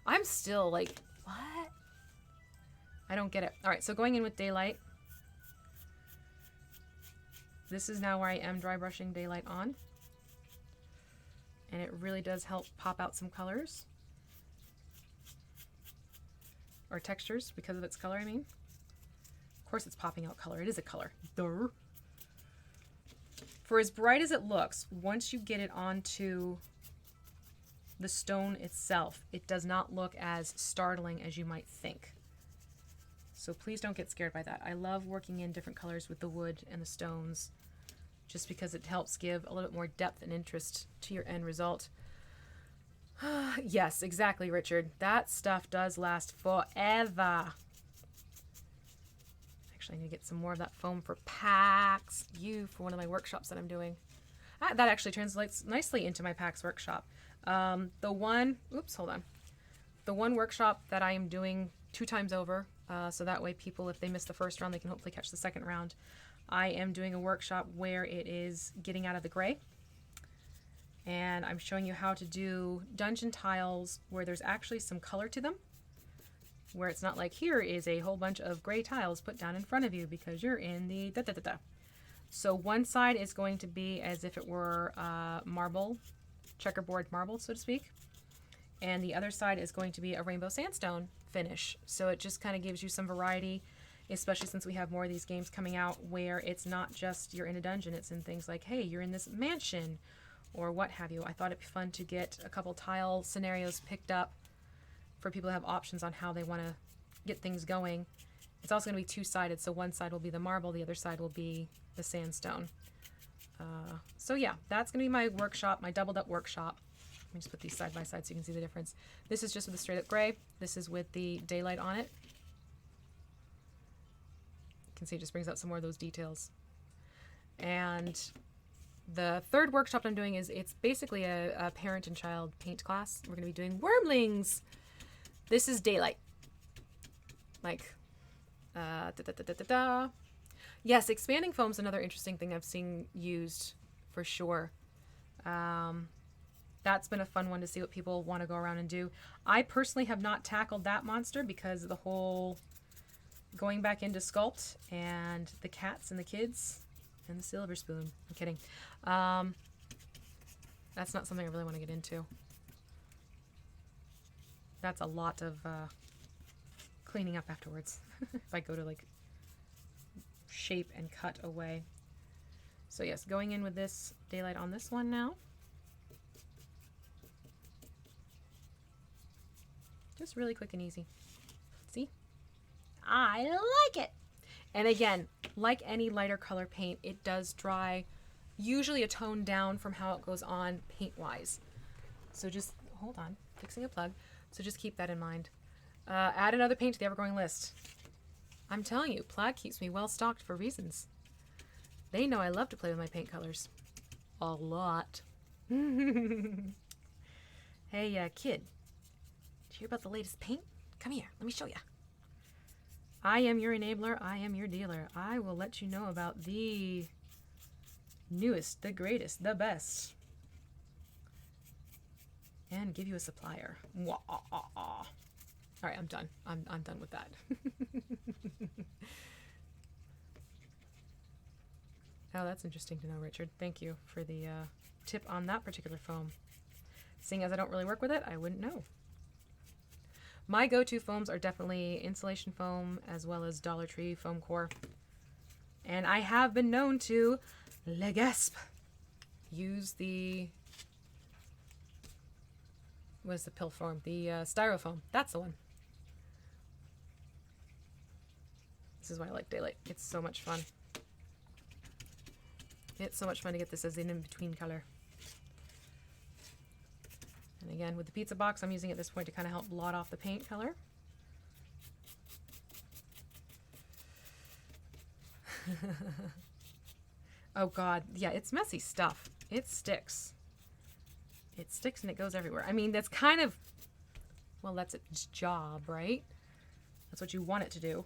like, what? I don't get it. All right, so going in with Daylight. This is now where I am dry brushing Daylight on. And it really does help pop out some colors. Or textures, because of its color, I mean. Of course it's popping out color. It is a color. Duh. For as bright as it looks, once you get it onto the stone itself, it does not look as startling as you might think. So please don't get scared by that. I love working in different colors with the wood and the stones, just because it helps give a little bit more depth and interest to your end result. Yes, exactly, Richard. That stuff does last forever. Actually, I need to get some more of that foam for packs. For one of my workshops that I'm doing. That actually translates nicely into my packs workshop. The one workshop that I am doing 2 times over, so that way people, if they miss the first round, they can hopefully catch the second round. I am doing a workshop where it is getting out of the gray. And I'm showing you how to do dungeon tiles where there's actually some color to them. Where it's not like, here is a whole bunch of gray tiles put down in front of you because you're in the da-da-da-da. So one side is going to be as if it were marble, checkerboard marble, so to speak. And the other side is going to be a rainbow sandstone finish. So it just kind of gives you some variety, especially since we have more of these games coming out where it's not just you're in a dungeon, it's in things like, hey, you're in this mansion or what have you. I thought it'd be fun to get a couple tile scenarios picked up for people to have options on how they want to get things going. It's also going to be 2-sided, so one side will be the marble, the other side will be the sandstone. So yeah, that's going to be my workshop, my doubled up workshop. Let me just put these side by side so you can see the difference. This is just with the straight up gray. This is with the Daylight on it. You can see it just brings out some more of those details. And the third workshop I'm doing it's basically a parent and child paint class. We're going to be doing wormlings. This is Daylight. Like, Yes, expanding foam is another interesting thing I've seen used for sure. That's been a fun one to see what people want to go around and do. I personally have not tackled that monster because of the whole going back into sculpt and the cats and the kids and the silver spoon. I'm kidding. That's not something I really want to get into. That's a lot of cleaning up afterwards if I go to like shape and cut away. So yes, going in with this Daylight on this one now. Just really quick and easy. See? I like it. And again, like any lighter color paint, it does dry usually a tone down from how it goes on paint-wise. So just, hold on, fixing a plug. So just keep that in mind. Add another paint to the ever-growing list. I'm telling you, Plaid keeps me well-stocked for reasons. They know I love to play with my paint colors. A lot. Hey, kid. Did you hear about the latest paint? Come here, let me show ya. I am your enabler, I am your dealer. I will let you know about the newest, the greatest, the best. And give you a supplier. All right, I'm done. I'm done with that. Oh, that's interesting to know, Richard. Thank you for the tip on that particular foam. Seeing as I don't really work with it, I wouldn't know. My go-to foams are definitely insulation foam as well as Dollar Tree foam core. And I have been known to use the, what is the pill form? The styrofoam. That's the one. This is why I like daylight. It's so much fun. It's so much fun to get this as an in-between color. And again, with the pizza box, I'm using it at this point to kind of help blot off the paint color. Oh God, yeah, it's messy stuff. It sticks. It sticks and it goes everywhere. I mean, that's kind of, well, that's its job, right? That's what you want it to do.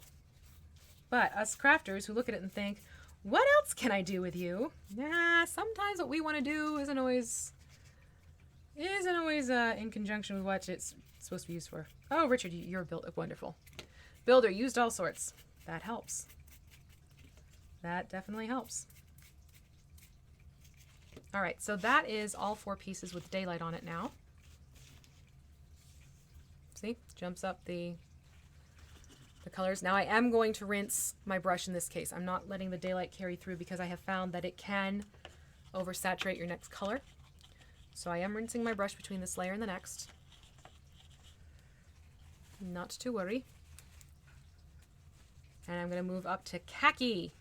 But us crafters who look at it and think, what else can I do with you? Nah, sometimes what we want to do isn't always in conjunction with what it's supposed to be used for. Oh, Richard, you're wonderful. Builder, used all sorts. That helps. That definitely helps. All right, so that is all 4 pieces with daylight on it now. See, jumps up the colors. Now I am going to rinse my brush in this case. I'm not letting the daylight carry through because I have found that it can oversaturate your next color. So I am rinsing my brush between this layer and the next. Not to worry. And I'm going to move up to khaki.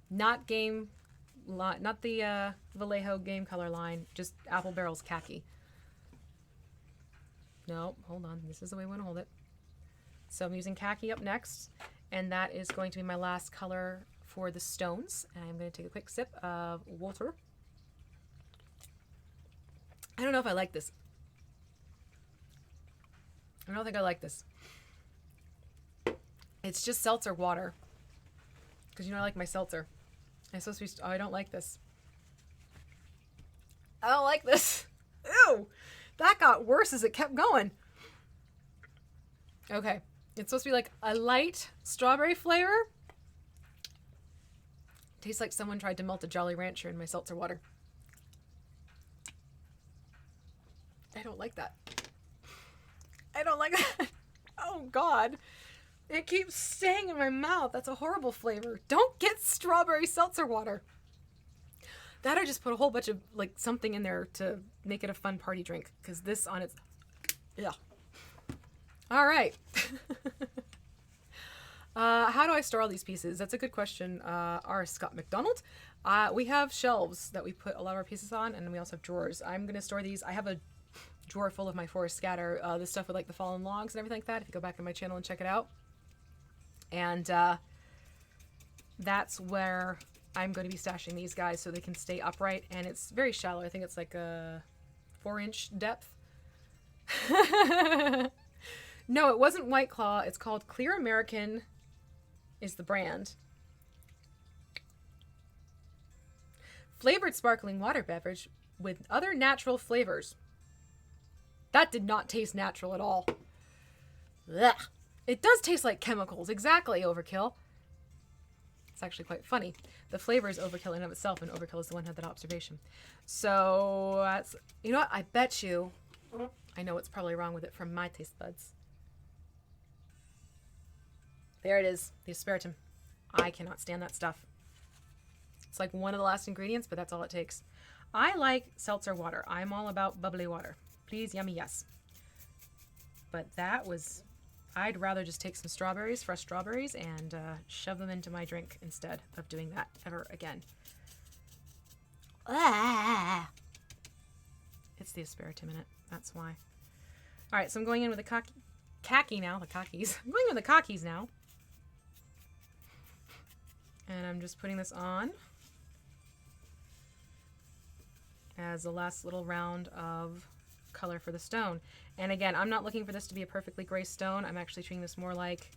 Not the Vallejo game color line, just Apple Barrel's khaki. No, hold on. This is the way I want to hold it. So I'm using khaki up next, and that is going to be my last color for the stones. And I'm going to take a quick sip of water. I don't know if I like this. I don't think I like this. It's just seltzer water. Because you know I like my seltzer. I'm supposed to be, oh, I don't like this. I don't like this. Ew! That got worse as it kept going. Okay. It's supposed to be like a light strawberry flavor. Tastes like someone tried to melt a Jolly Rancher in my seltzer water. I don't like that. I don't like that. Oh, God. It keeps staying in my mouth. That's a horrible flavor. Don't get strawberry seltzer water. That or just put a whole bunch of, like, something in there to make it a fun party drink. Because this on its... Yeah. All right. How do I store all these pieces? That's a good question. R. Scott McDonald. We have shelves that we put a lot of our pieces on, and we also have drawers. I'm going to store these. I have a drawer full of my forest scatter, the stuff with like the fallen logs and everything like that. If you go back to my channel and check it out. And that's where I'm going to be stashing these guys so they can stay upright. And it's very shallow. I think it's like a 4-inch depth. No, it wasn't White Claw. It's called Clear American is the brand. Flavored sparkling water beverage with other natural flavors. That did not taste natural at all. Ugh. It does taste like chemicals. Exactly, Overkill. It's actually quite funny. The flavor is Overkill in and of itself, and Overkill is the one who had that observation. So, that's... You know what? I bet you... I know what's probably wrong with it from my taste buds. There it is. The aspartame. I cannot stand that stuff. It's like one of the last ingredients, but that's all it takes. I like seltzer water. I'm all about bubbly water. Please, yummy, yes. But that was... I'd rather just take some strawberries, fresh strawberries, and shove them into my drink instead of doing that ever again. Ah! It's the asparagus in it. That's why. All right, so I'm going in with the khaki now. The khakis. I'm going with the khakis now. And I'm just putting this on as the last little round of color for the stone. And again, I'm not looking for this to be a perfectly gray stone. I'm actually treating this more like,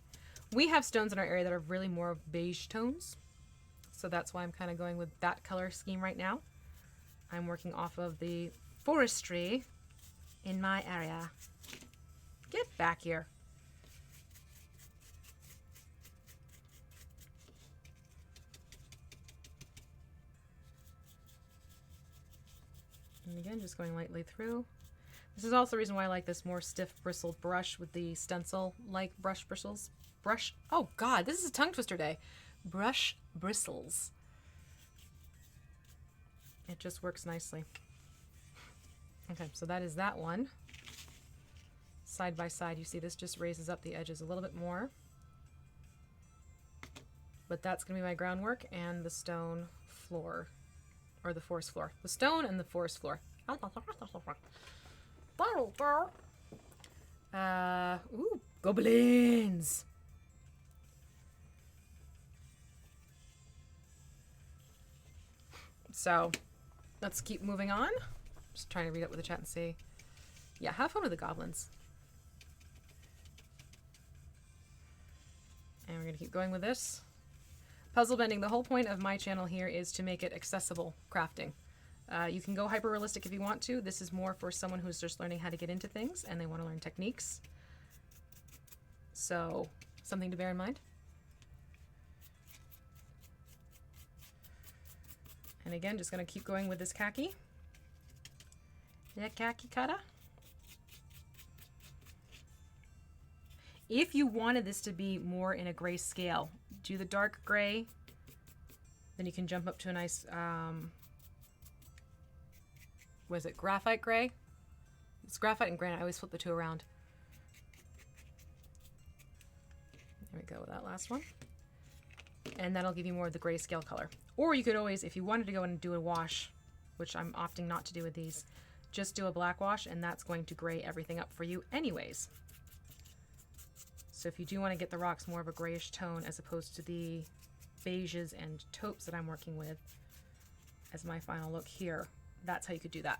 we have stones in our area that are really more of beige tones. So that's why I'm kind of going with that color scheme right now. I'm working off of the forestry in my area. Get back here. And again, just going lightly through. This is also the reason why I like this more stiff bristled brush with the stencil-like brush bristles. Oh God, this is a tongue twister day. Brush bristles. It just works nicely. Okay, so that is that one. Side by side, you see this just raises up the edges a little bit more. But that's going to be my groundwork and the stone floor. Or the forest floor. The stone and the forest floor. Ooh, goblins! So, let's keep moving on. Just trying to read up with the chat and see. Yeah, have fun with the goblins. And we're going to keep going with this. Puzzle bending. The whole point of my channel here is to make it accessible crafting. You can go hyper realistic if you want to. This is more for someone who's just learning how to get into things and they want to learn techniques. So, something to bear in mind. And again, just going to keep going with this khaki. The khaki kata. If you wanted this to be more in a gray scale, do the dark gray, then you can jump up to a nice, was it graphite gray? It's graphite and granite. I always flip the two around. There we go with that last one. And that'll give you more of the grayscale color. Or you could always, if you wanted to go in and do a wash, which I'm opting not to do with these, just do a black wash and that's going to gray everything up for you anyways. So if you do want to get the rocks more of a grayish tone as opposed to the beiges and taupes that I'm working with as my final look here, that's how you could do that.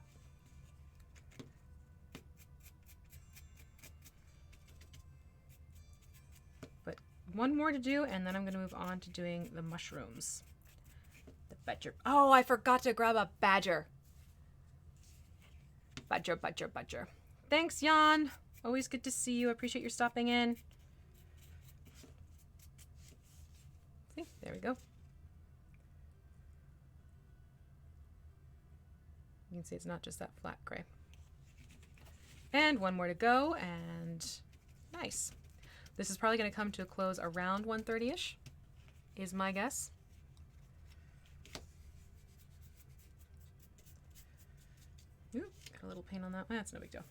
But one more to do and then I'm going to move on to doing the mushrooms. The badger. Oh, I forgot to grab a badger. Badger, badger, badger. Thanks, Jan. Always good to see you. I appreciate your stopping in. See, there we go. You can see it's not just that flat gray. And one more to go, and nice. This is probably going to come to a close around 1:30-ish, is my guess. Ooh, got a little paint on that. That's no big deal.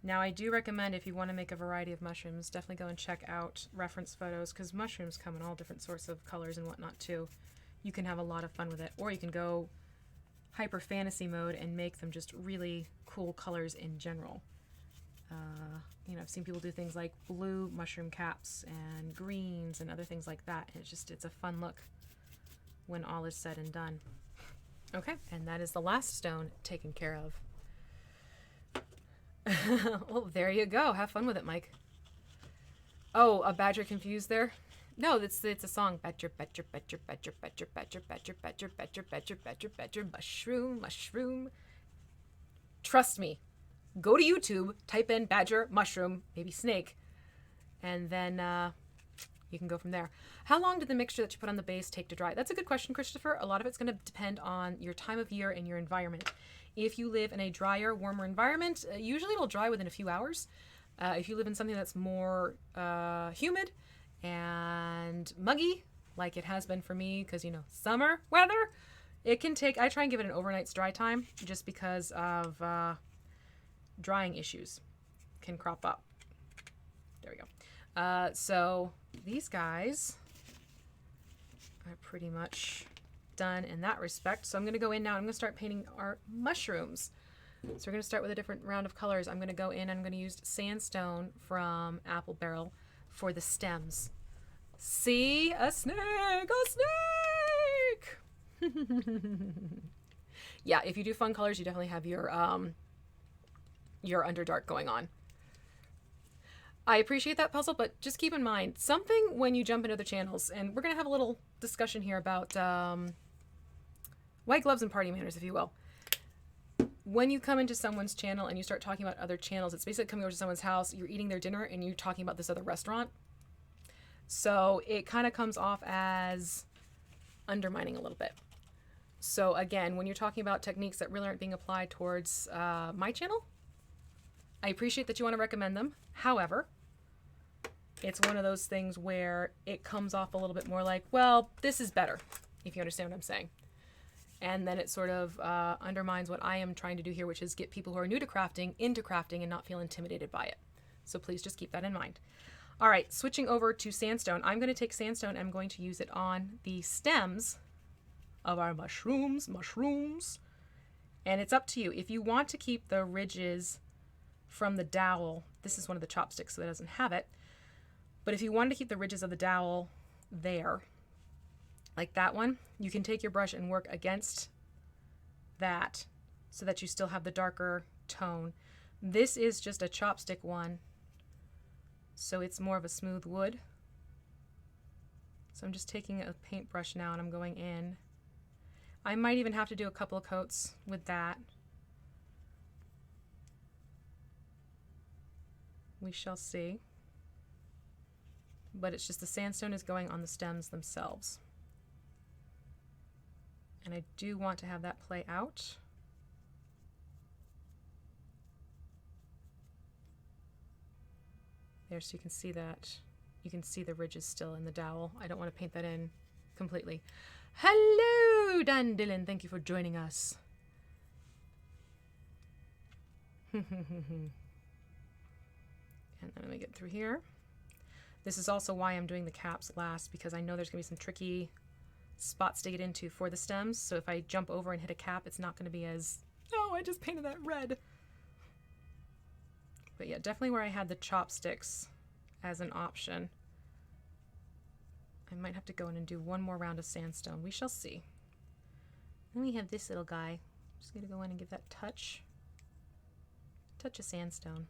Now, I do recommend if you want to make a variety of mushrooms, definitely go and check out reference photos because mushrooms come in all different sorts of colors and whatnot too. You can have a lot of fun with it, or you can go hyper fantasy mode and make them just really cool colors in general. You know, I've seen people do things like blue mushroom caps and greens and other things like that. It's a fun look when all is said and done. Okay, and that is the last stone taken care of. Well, there you go. Have fun with it, Mike. Oh, a badger confused there? No, it's a song. Badger, badger, badger, badger, badger, badger, badger, badger, badger, badger, badger, badger, mushroom, mushroom. Trust me. Go to YouTube, type in badger, mushroom, maybe snake, and then you can go from there. How long did the mixture that you put on the base take to dry? That's a good question, Christopher. A lot of it's going to depend on your time of year and your environment. If you live in a drier, warmer environment, usually it'll dry within a few hours. If you live in something that's more humid and muggy, like it has been for me, because, you know, summer weather, it can take, I try and give it an overnight's dry time just because of drying issues can crop up. There we go. So these guys are pretty much done in that respect. So I'm going to go in now. I'm going to start painting our mushrooms. So we're going to start with a different round of colors. I'm going to go in and I'm going to use Sandstone from Apple Barrel for the stems. See? A snake! A snake! Yeah, if you do fun colors, you definitely have your Underdark going on. I appreciate that puzzle, but just keep in mind, something when you jump into other channels, and we're going to have a little discussion here about white gloves and party manners, if you will. When you come into someone's channel and you start talking about other channels, it's basically coming over to someone's house, you're eating their dinner, and you're talking about this other restaurant. So it kind of comes off as undermining a little bit. So again, when you're talking about techniques that really aren't being applied towards my channel, I appreciate that you want to recommend them. However, it's one of those things where it comes off a little bit more like, well, this is better, if you understand what I'm saying. And then it sort of undermines what I am trying to do here, which is get people who are new to crafting into crafting and not feel intimidated by it. So please just keep that in mind. All right, switching over to Sandstone. I'm going to take Sandstone and I'm going to use it on the stems of our mushrooms. And it's up to you. If you want to keep the ridges from the dowel, this is one of the chopsticks, so that doesn't have it. But if you wanted to keep the ridges of the dowel there, like that one, you can take your brush and work against that so that you still have the darker tone. This is just a chopstick one, so it's more of a smooth wood. So I'm just taking a paintbrush now and I'm going in. I might even have to do a couple of coats with that. We shall see. But it's just the sandstone is going on the stems themselves. And I do want to have that play out. There, so you can see that. You can see the ridges still in the dowel. I don't want to paint that in completely. Hello, Dan Dillon. Thank you for joining us. And then let me get through here. This is also why I'm doing the caps last, because I know there's going to be some tricky spots to get into for the stems. So if I jump over and hit a cap, it's not going to be as, oh, I just painted that red. But yeah, definitely where I had the chopsticks as an option. I might have to go in and do one more round of sandstone. We shall see. Then we have this little guy. I'm just going to go in and give that touch of sandstone.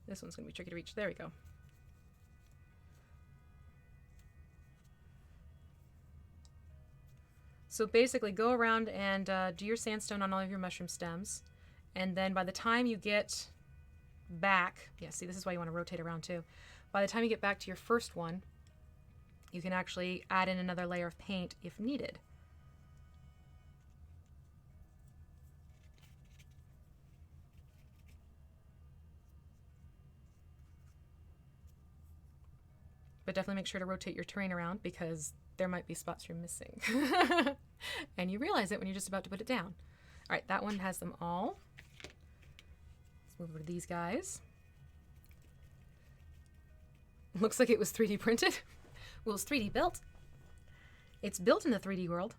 This one's going to be tricky to reach. There we go. So basically go around and do your sandstone on all of your mushroom stems. And then by the time you get back, yeah, see, this is why you want to rotate around too. By the time you get back to your first one, you can actually add in another layer of paint if needed. But definitely make sure to rotate your terrain around because there might be spots you're missing. And you realize it when you're just about to put it down. All right, that one has them all. Let's move over to these guys. Looks like it was 3D printed. Well, it's 3D built. It's built in the 3D world.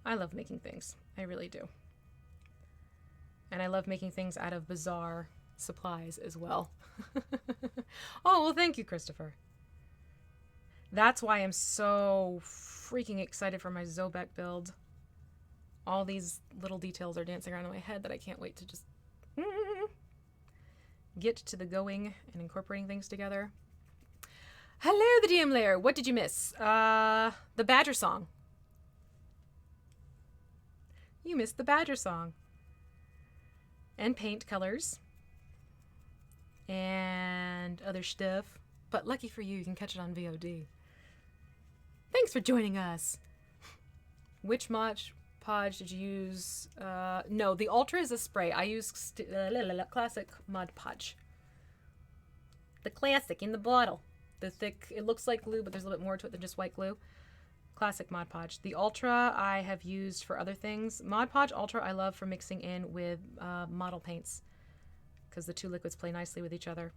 I love making things. I really do. And I love making things out of bizarre supplies as well. Oh, well, thank you, Christopher. That's why I'm so freaking excited for my Zobek build. All these little details are dancing around in my head that I can't wait to just get to the going and incorporating things together. Hello, the DM layer. What did you miss? The Badger song. You missed the Badger song. And paint colors. And other stuff. But lucky for you, you can catch it on VOD. Thanks for joining us. Which Mod Podge did you use? No, the Ultra is a spray. I use classic Mod Podge. The classic in the bottle. The thick, it looks like glue, but there's a little bit more to it than just white glue. Classic Mod Podge. The Ultra I have used for other things. Mod Podge Ultra I love for mixing in with model paints. because the two liquids play nicely with each other.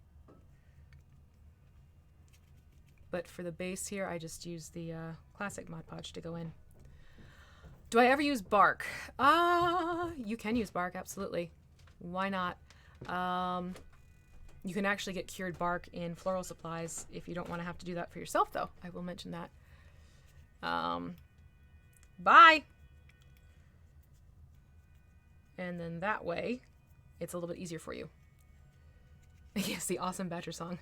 But for the base here, I just use the classic Mod Podge to go in. Do I ever use bark? You can use bark, absolutely. Why not? You can actually get cured bark in floral supplies if you don't want to have to do that for yourself, though. I will mention that. Bye! And then that way, it's a little bit easier for you. Yes, the awesome Badger song.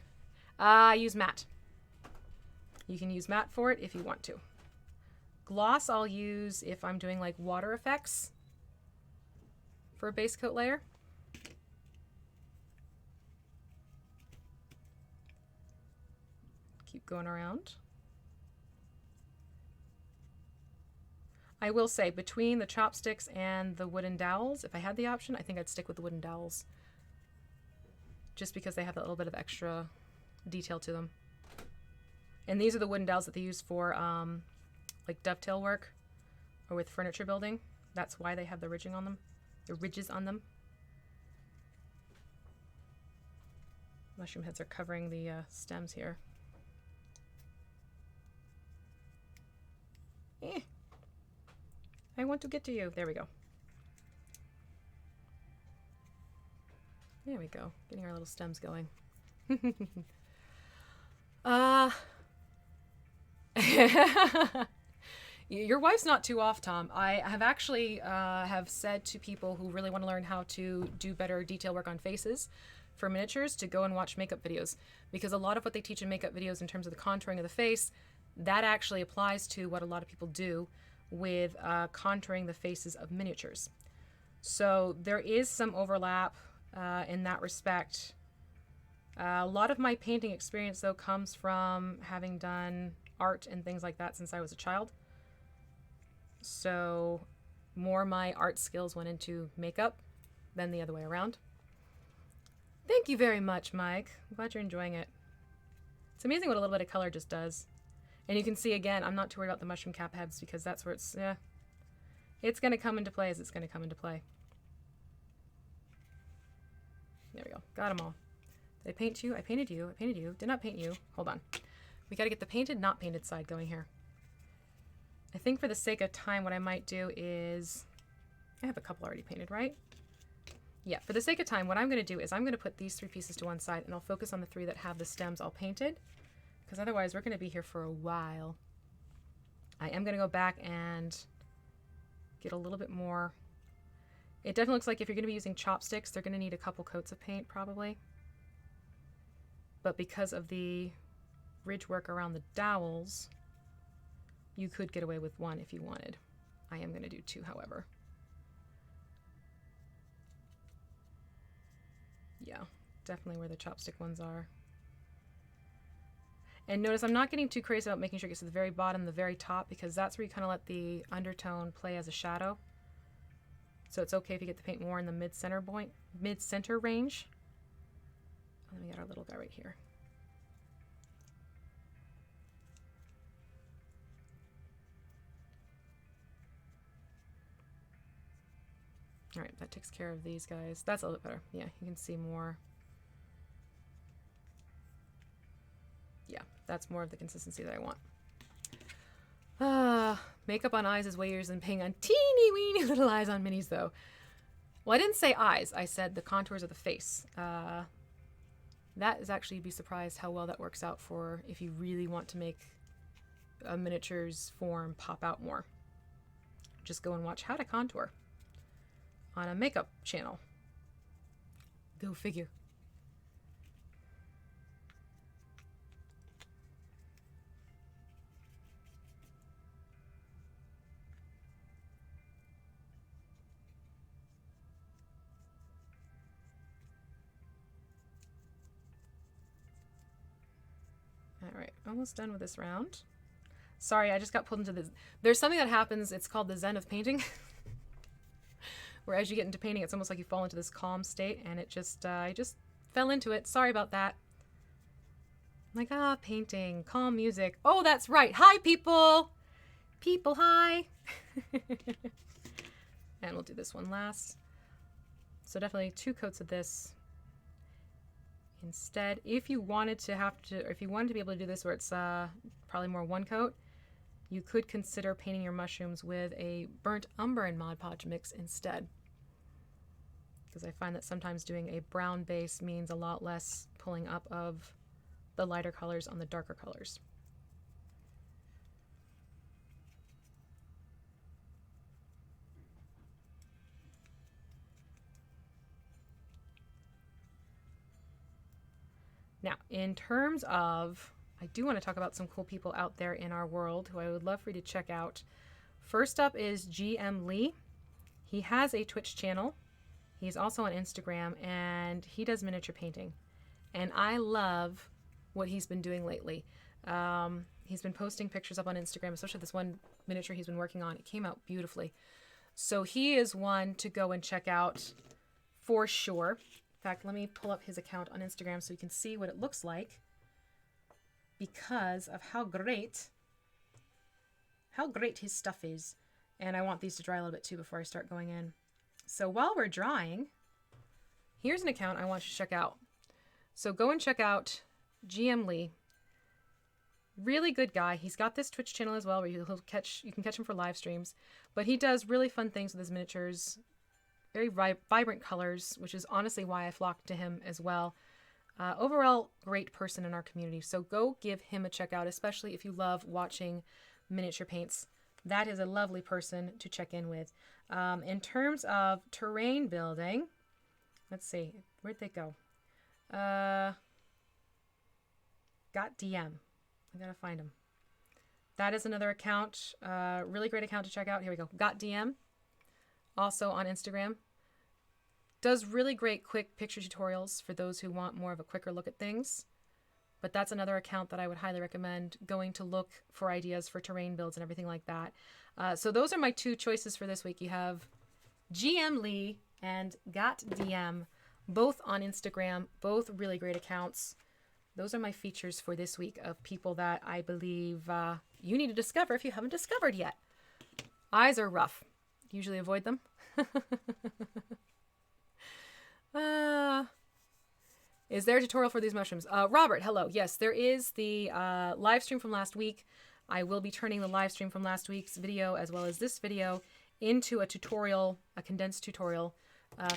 I use matte. You can use matte for it if you want to. Gloss I'll use if I'm doing like water effects for a base coat layer. Keep going around. I will say, between the chopsticks and the wooden dowels, if I had the option, I think I'd stick with the wooden dowels. Just because they have that little bit of extra detail to them. And these are the wooden dowels that they use for like dovetail work or with furniture building. That's why they have the ridging on them, the ridges on them. Mushroom heads are covering the stems here. I want to get to you. There we go. There we go. Getting our little stems going. Your wife's not too off, Tom. I have actually have said to people who really want to learn how to do better detail work on faces for miniatures to go and watch makeup videos, because a lot of what they teach in makeup videos in terms of the contouring of the face, that actually applies to what a lot of people do with contouring the faces of miniatures. So there is some overlap in that respect. A lot of my painting experience, though, comes from having done art and things like that since I was a child. So more my art skills went into makeup than the other way around. Thank you very much, Mike. I'm glad you're enjoying it. It's amazing what a little bit of color just does. And you can see, again, I'm not too worried about the mushroom cap heads because that's where it's, it's going to come into play as it's going to come into play. There we go. Got them all. Did I paint you? I painted you. I painted you. Did not paint you. Hold on. We got to get the painted, not painted side going here. I think for the sake of time, what I might do is, I have a couple already painted, right? Yeah, for the sake of time, what I'm going to do is I'm going to put these three pieces to one side and I'll focus on the three that have the stems all painted. Because otherwise we're going to be here for a while. I am going to go back and get a little bit more. It definitely looks like if you're going to be using chopsticks, they're going to need a couple coats of paint probably. But because of the ridge work around the dowels, you could get away with one if you wanted. I am going to do two, however. Yeah, definitely where the chopstick ones are. And notice I'm not getting too crazy about making sure it gets to the very bottom, the very top, because that's where you kind of let the undertone play as a shadow. So it's okay if you get the paint more in the mid-center range. And then we got our little guy right here. All right, that takes care of these guys. That's a little bit better. Yeah, you can see more. Yeah, that's more of the consistency that I want. Makeup on eyes is way easier than painting on teeny weeny little eyes on minis, though. Well, I didn't say eyes. I said the contours of the face. That is actually, you'd be surprised how well that works out for if you really want to make a miniature's form pop out more. Just go and watch how to contour on a makeup channel. Go figure. All right, almost done with this round. Sorry, I just got pulled into this. There's something that happens, it's called the Zen of Painting. Where as you get into painting, it's almost like you fall into this calm state, and it just, I just fell into it. Sorry about that. I'm like, painting, calm music. Oh, that's right. Hi, people. People, hi. And we'll do this one last. So definitely 2 coats of this Instead, if you wanted to be able to do this where it's probably more one coat, you could consider painting your mushrooms with a burnt umber and Mod Podge mix instead. Because I find that sometimes doing a brown base means a lot less pulling up of the lighter colors on the darker colors. Now, in terms of, I do want to talk about some cool people out there in our world who I would love for you to check out. First up is GM Lee. He has a Twitch channel. He's also on Instagram, and he does miniature painting. And I love what he's been doing lately. He's been posting pictures up on Instagram, especially this one miniature he's been working on. It came out beautifully. So he is one to go and check out for sure. In fact, let me pull up his account on Instagram so you can see what it looks like because of how great his stuff is. And I want these to dry a little bit too before I start going in. So while we're drying, here's an account I want you to check out. So go and check out GM Lee. Really good guy. He's got this Twitch channel as well where you can catch him for live streams. But he does really fun things with his miniatures. Very vibrant colors, which is honestly why I flocked to him as well. Overall, great person in our community. So go give him a check out, especially if you love watching miniature paints. That is a lovely person to check in with. In terms of terrain building, let's see, where'd they go? Got DM. I gotta find him. That is another account, really great account to check out. Here we go. Got DM. Also on Instagram. Does really great quick picture tutorials for those who want more of a quicker look at things. But that's another account that I would highly recommend going to look for ideas for terrain builds and everything like that. So those are my two choices for this week. You have GM Lee and Got DM, both on Instagram, both really great accounts. Those are my features for this week of people that I believe you need to discover if you haven't discovered yet. Eyes are rough. Usually avoid them. Is there a tutorial for these mushrooms? Robert, hello. Yes, there is the live stream from last week. I will be turning the live stream from last week's video as well as this video into a tutorial, a condensed tutorial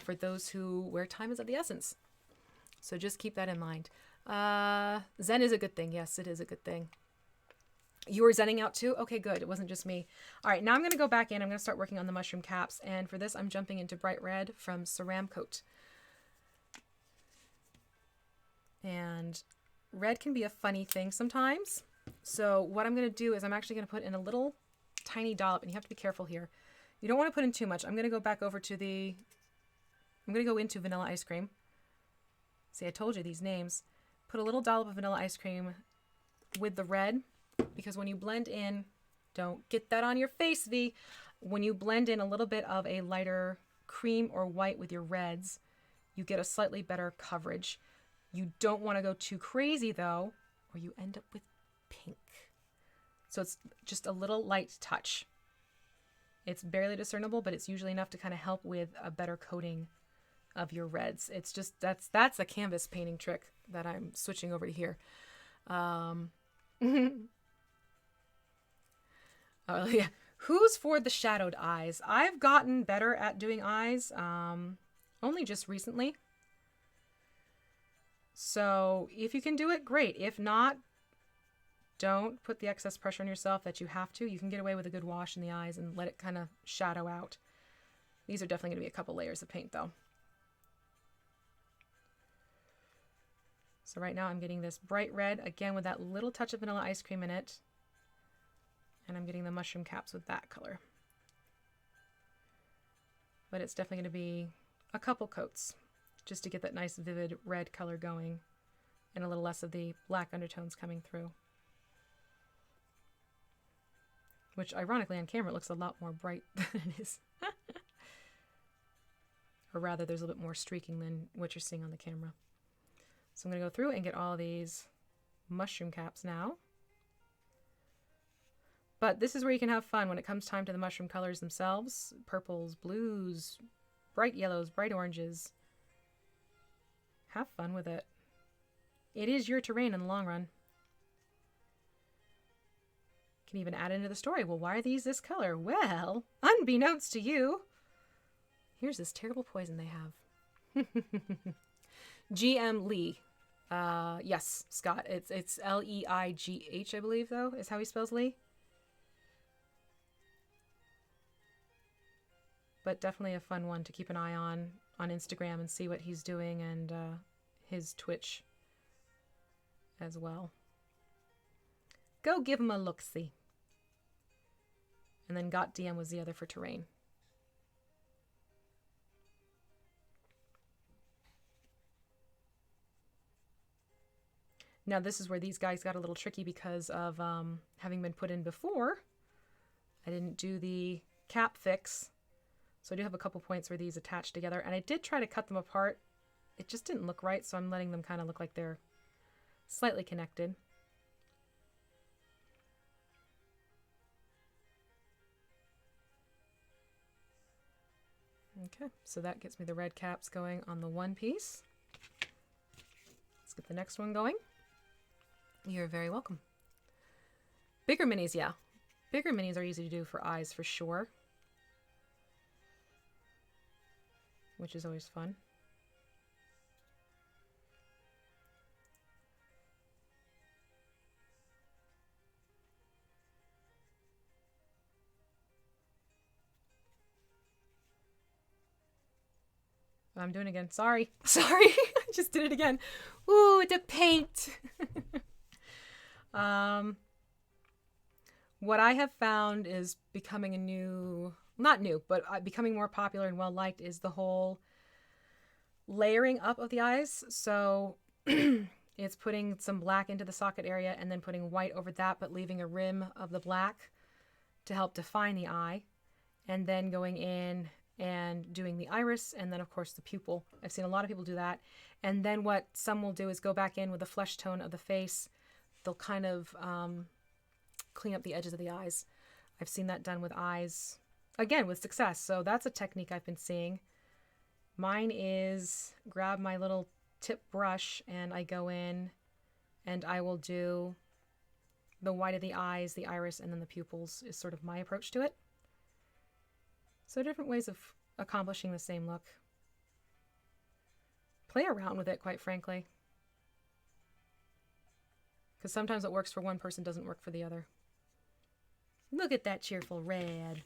for those where time is of the essence. So just keep that in mind. Zen is a good thing. Yes, it is a good thing. You were zenning out too? Okay, good. It wasn't just me. All right, now I'm going to go back in. I'm going to start working on the mushroom caps. And for this, I'm jumping into Bright Red from Ceramcoat. And red can be a funny thing sometimes. So what I'm going to do is I'm actually going to put in a little tiny dollop. And you have to be careful here. You don't want to put in too much. I'm going to go back over to I'm going to go into vanilla ice cream. See, I told you these names. Put a little dollop of vanilla ice cream with the red. Because when you blend in, don't get that on your face, V. When you blend in a little bit of a lighter cream or white with your reds, you get a slightly better coverage. You don't want to go too crazy though, or you end up with pink. So it's just a little light touch. It's barely discernible, but it's usually enough to kind of help with a better coating of your reds. It's just, that's a canvas painting trick that I'm switching over to here. Oh yeah, who's for the shadowed eyes? I've gotten better at doing eyes, only just recently. So if you can do it, great. If not, don't put the excess pressure on yourself that you have to. You can get away with a good wash in the eyes and let it kind of shadow out. These are definitely going to be a couple layers of paint though. So right now I'm getting this bright red, again with that little touch of vanilla ice cream in it. And I'm getting the mushroom caps with that color. But it's definitely going to be a couple coats just to get that nice vivid red color going and a little less of the black undertones coming through. Which ironically on camera it looks a lot more bright than it is. Or rather there's a little bit more streaking than what you're seeing on the camera. So I'm going to go through and get all these mushroom caps now. But this is where you can have fun when it comes time to the mushroom colors themselves. Purples, blues, bright yellows, bright oranges. Have fun with it. It is your terrain in the long run. Can even add into the story. Well, why are these this color? Well, unbeknownst to you, here's this terrible poison they have. GM Lee. Yes, Scott. It's Leigh, I believe, though, is how he spells Lee. But definitely a fun one to keep an eye on Instagram and see what he's doing, and his Twitch as well. Go give him a look-see. And then Got DM was the other for terrain. Now this is where these guys got a little tricky because of having been put in before. I didn't do the cap fix. So I do have a couple points where these attach together. And I did try to cut them apart. It just didn't look right, so I'm letting them kind of look like they're slightly connected. Okay, so that gets me the red caps going on the one piece. Let's get the next one going. You're very welcome. Bigger minis, yeah. Bigger minis are easy to do for eyes for sure. Which is always fun. I'm doing it again. Sorry. Sorry. I just did it again. Ooh, the paint. What I have found is becoming a new, not new, but becoming more popular and well liked is the whole layering up of the eyes. So it's putting some black into the socket area and then putting white over that, but leaving a rim of the black to help define the eye. And then going in and doing the iris, and then of course the pupil. I've seen a lot of people do that. And then what some will do is go back in with the flesh tone of the face. They'll kind of clean up the edges of the eyes. I've seen that done with eyes, again, with success. So that's a technique I've been seeing. Mine is grab my little tip brush and I go in and I will do the white of the eyes, the iris, and then the pupils is sort of my approach to it. So different ways of accomplishing the same look. Play around with it, quite frankly. Because sometimes what works for one person doesn't work for the other. Look at that cheerful red.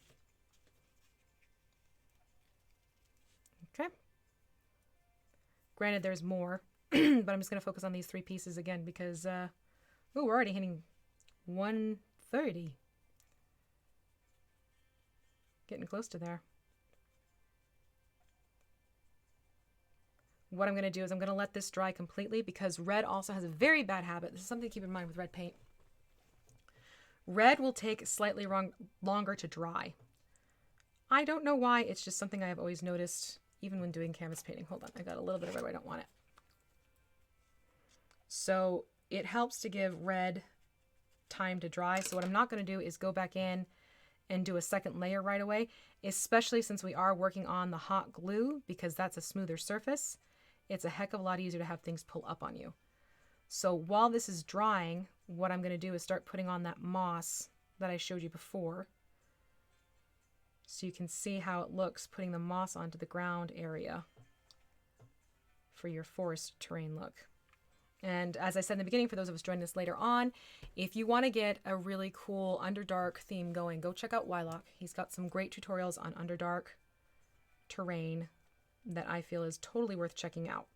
Okay. Granted, there's more, but I'm just going to focus on these three pieces again because, oh, we're already hitting 130. Getting close to there. What I'm going to do is I'm going to let this dry completely because red also has a very bad habit. This is something to keep in mind with red paint. Red will take slightly longer to dry. I don't know why. It's just something I have always noticed even when doing canvas painting. Hold on. I got a little bit of red where I don't want it. So it helps to give red time to dry. So what I'm not going to do is go back in and do a second layer right away, especially since we are working on the hot glue because that's a smoother surface. It's a heck of a lot easier to have things pull up on you. So while this is drying, what I'm going to do is start putting on that moss that I showed you before. So you can see how it looks putting the moss onto the ground area for your forest terrain look. And as I said in the beginning, for those of us joining us later on, if you want to get a really cool Underdark theme going, go check out Wylock. He's got some great tutorials on Underdark terrain that I feel is totally worth checking out.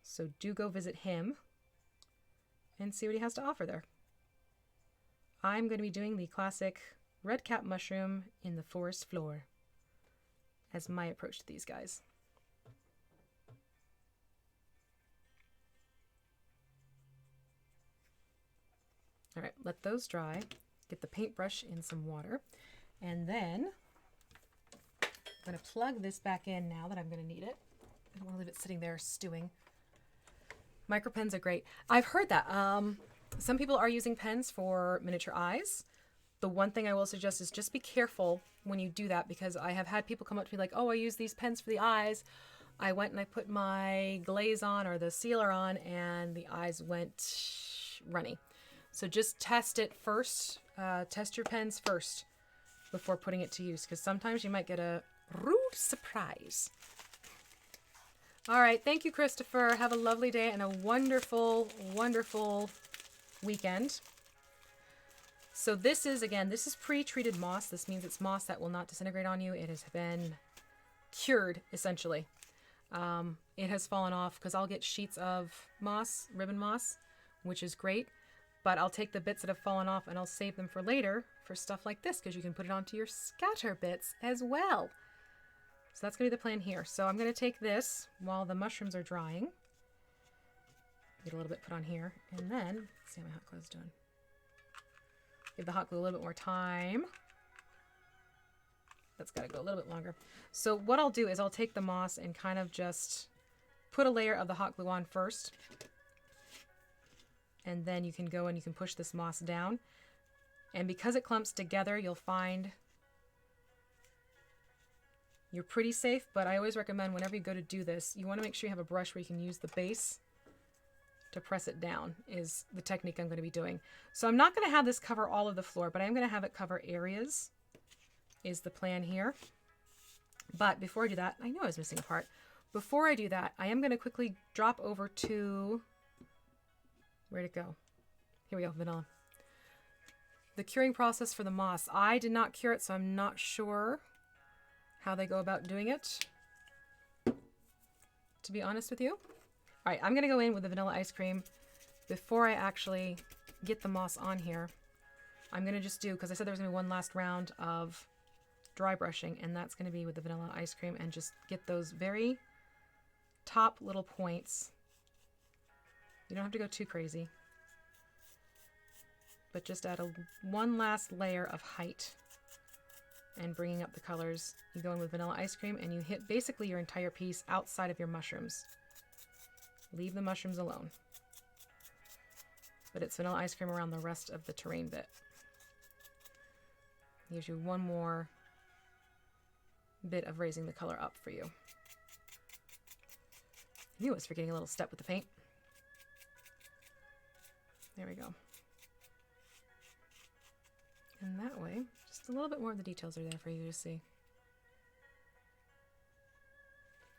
So do go visit him and see what he has to offer there. I'm going to be doing the classic red cap mushroom in the forest floor as my approach to these guys. All right, let those dry. Get the paintbrush in some water. And then I'm going to plug this back in now that I'm going to need it. I don't want to leave it sitting there stewing. Micro pens are great. I've heard that. Some people are using pens for miniature eyes. The one thing I will suggest is just be careful when you do that because I have had people come up to me like, oh, I use these pens for the eyes, I went and I put my glaze on, or the sealer on, and the eyes went runny. So just test it first. Test your pens first before putting it to use, because sometimes you might get a rude surprise. All right. Thank you, Christopher. Have a lovely day and a wonderful, wonderful weekend. So this is, again, this is pre-treated moss. This means it's moss that will not disintegrate on you. It has been cured, essentially. It has fallen off because I'll get sheets of moss, ribbon moss, which is great. But I'll take the bits that have fallen off and I'll save them for later for stuff like this, because you can put it onto your scatter bits as well. So that's going to be the plan here. So I'm going to take this while the mushrooms are drying. Get a little bit put on here. And then, let's see how my hot glue is doing. Give the hot glue a little bit more time. That's got to go a little bit longer. So what I'll do is I'll take the moss and kind of just put a layer of the hot glue on first. And then you can go and you can push this moss down. And because it clumps together, you'll find you're pretty safe. But I always recommend whenever you go to do this, you want to make sure you have a brush where you can use the base to press it down, is the technique I'm going to be doing. So I'm not going to have this cover all of the floor, but I'm going to have it cover areas, is the plan here. But before I do that, I know I was missing a part. Before I do that, I am going to quickly drop over to, where'd it go? Here we go, vanilla. The curing process for the moss. I did not cure it, so I'm not sure how they go about doing it, to be honest with you. All right, I'm going to go in with the vanilla ice cream before I actually get the moss on here. I'm going to just do, because I said there was going to be one last round of dry brushing, and that's going to be with the vanilla ice cream, and just get those very top little points. You don't have to go too crazy, but just add one last layer of height and bringing up the colors. You go in with vanilla ice cream and you hit basically your entire piece outside of your mushrooms. Leave the mushrooms alone. But it's vanilla ice cream around the rest of the terrain bit. Gives you one more bit of raising the color up for you. I knew I was forgetting a little step with the paint. There we go. And that way, just a little bit more of the details are there for you to see.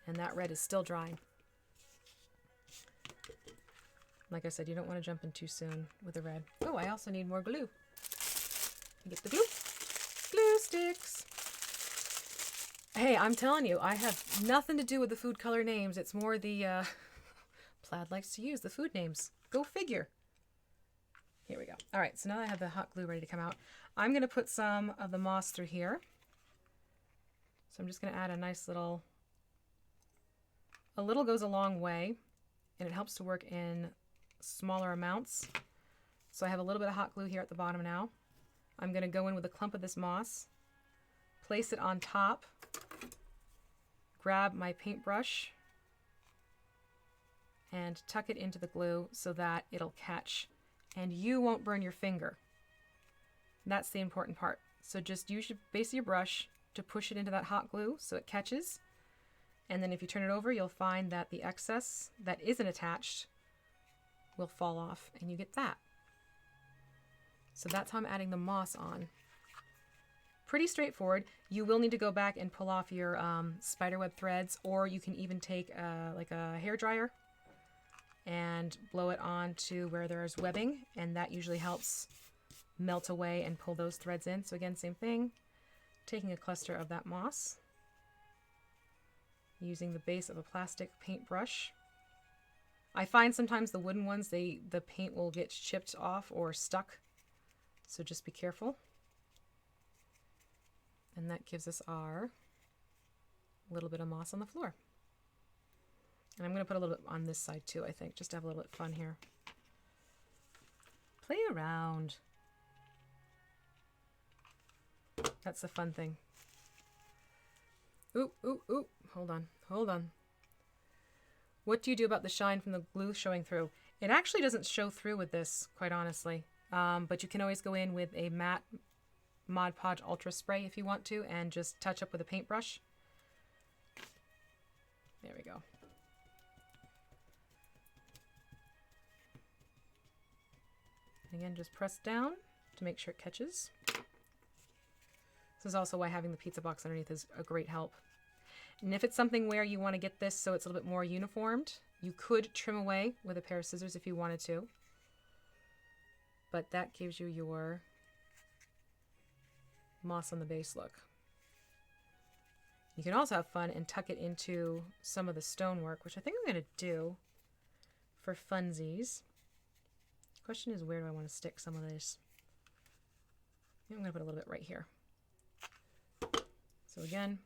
And that red is still drying. Like I said, you don't want to jump in too soon with the red. Oh, I also need more glue. Get the glue. Glue sticks. Hey, I'm telling you, I have nothing to do with the food color names. It's more the Plaid likes to use the food names. Go figure. Here we go. All right, so now that I have the hot glue ready to come out, I'm going to put some of the moss through here. So I'm just going to add a nice little, a little goes a long way, and it helps to work in smaller amounts. So I have a little bit of hot glue here at the bottom now. I'm going to go in with a clump of this moss, place it on top, grab my paintbrush, and tuck it into the glue so that it'll catch and you won't burn your finger. That's the important part. So just use your base of your brush to push it into that hot glue so it catches. And then if you turn it over, you'll find that the excess that isn't attached will fall off, and you get that. So that's how I'm adding the moss on. Pretty straightforward. You will need to go back and pull off your spiderweb threads, or you can even take like a hair dryer and blow it on to where there's webbing, and that usually helps melt away and pull those threads in. So again, same thing, taking a cluster of that moss, using the base of a plastic paintbrush. I find sometimes the wooden ones, the paint will get chipped off or stuck, so just be careful. And that gives us our little bit of moss on the floor. And I'm going to put a little bit on this side too, I think, just to have a little bit of fun here. Play around. That's the fun thing. Ooh, ooh, ooh. Hold on, hold on. What do you do about the shine from the glue showing through? It actually doesn't show through with this, quite honestly. But you can always go in with a matte Mod Podge Ultra Spray if you want to, and just touch up with a paintbrush. There we go. And again, just press down to make sure it catches. This is also why having the pizza box underneath is a great help. And if it's something where you want to get this so it's a little bit more uniformed, you could trim away with a pair of scissors if you wanted to. But that gives you your moss on the base look. You can also have fun and tuck it into some of the stonework, which I think I'm going to do for funsies. The question is, where do I want to stick some of this? I think I'm going to put a little bit right here. So again,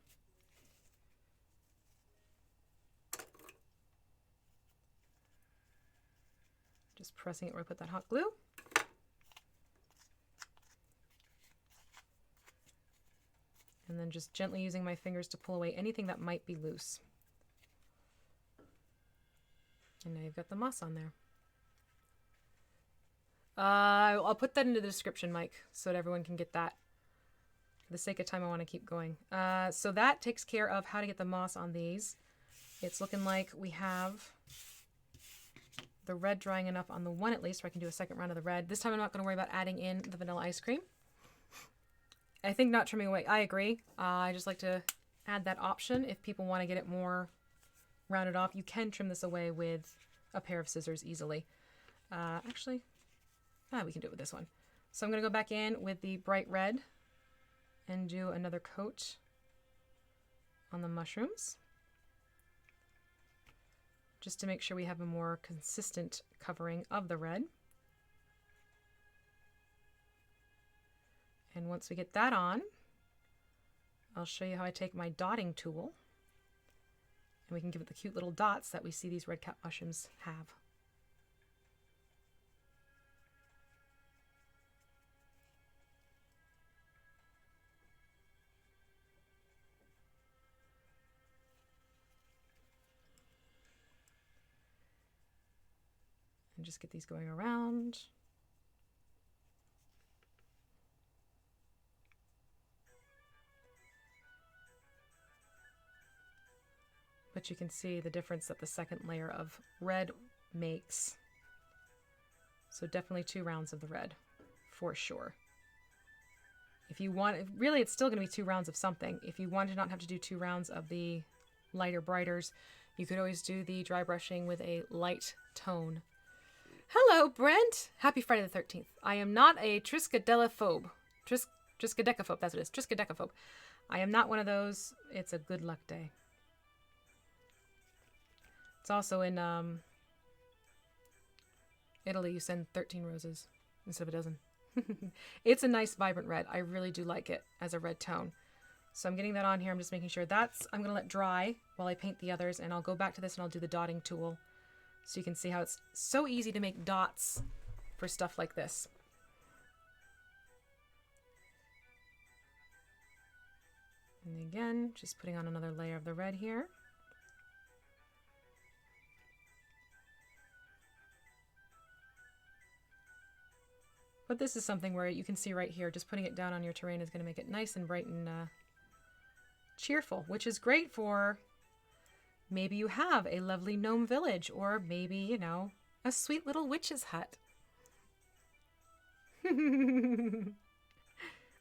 just pressing it where I put that hot glue. And then just gently using my fingers to pull away anything that might be loose. And now you've got the moss on there. I'll put that into the description, Mike, so that everyone can get that. For the sake of time, I want to keep going. So that takes care of how to get the moss on these. It's looking like we have the red drying enough on the one at least, so I can do a second round of the red. This time I'm not going to worry about adding in the vanilla ice cream. I think not trimming away. I agree. I just like to add that option. If people want to get it more rounded off, you can trim this away with a pair of scissors easily. Actually, we can do it with this one. So I'm going to go back in with the bright red and do another coat on the mushrooms, just to make sure we have a more consistent covering of the red. And once we get that on, I'll show you how I take my dotting tool and we can give it the cute little dots that we see these red cap mushrooms have. And just get these going around. But you can see the difference that the second layer of red makes. So definitely 2 rounds of the red, for sure. If you want, really it's still going to be 2 rounds of something. If you want to not have to do 2 rounds of the lighter brighters, you could always do the dry brushing with a light tone. Hello, Brent! Happy Friday the 13th. I am not a Triskadelaphobe. Triskaidekaphobe, that's what it is. Triskaidekaphobe. I am not one of those. It's a good luck day. It's also in Italy, you send 13 roses instead of a dozen. It's a nice vibrant red. I really do like it as a red tone. So I'm getting that on here. I'm just making sure I'm going to let dry while I paint the others, and I'll go back to this and I'll do the dotting tool so you can see how it's so easy to make dots for stuff like this. And again, just putting on another layer of the red here. But this is something where you can see right here, just putting it down on your terrain is going to make it nice and bright and cheerful, which is great for maybe you have a lovely gnome village, or maybe, you know, a sweet little witch's hut.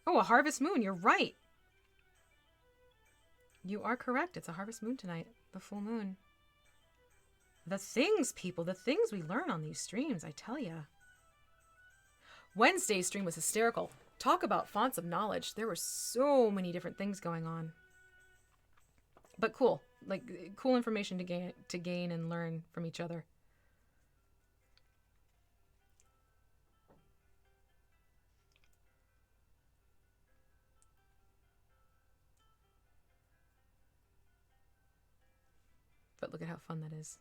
Oh, a harvest moon. You're right. You are correct. It's a harvest moon tonight, the full moon. The things, people, the things we learn on these streams, I tell ya. Wednesday's stream was hysterical. Talk about fonts of knowledge. There were so many different things going on. But cool. Like, cool information to gain and learn from each other. But look at how fun that is.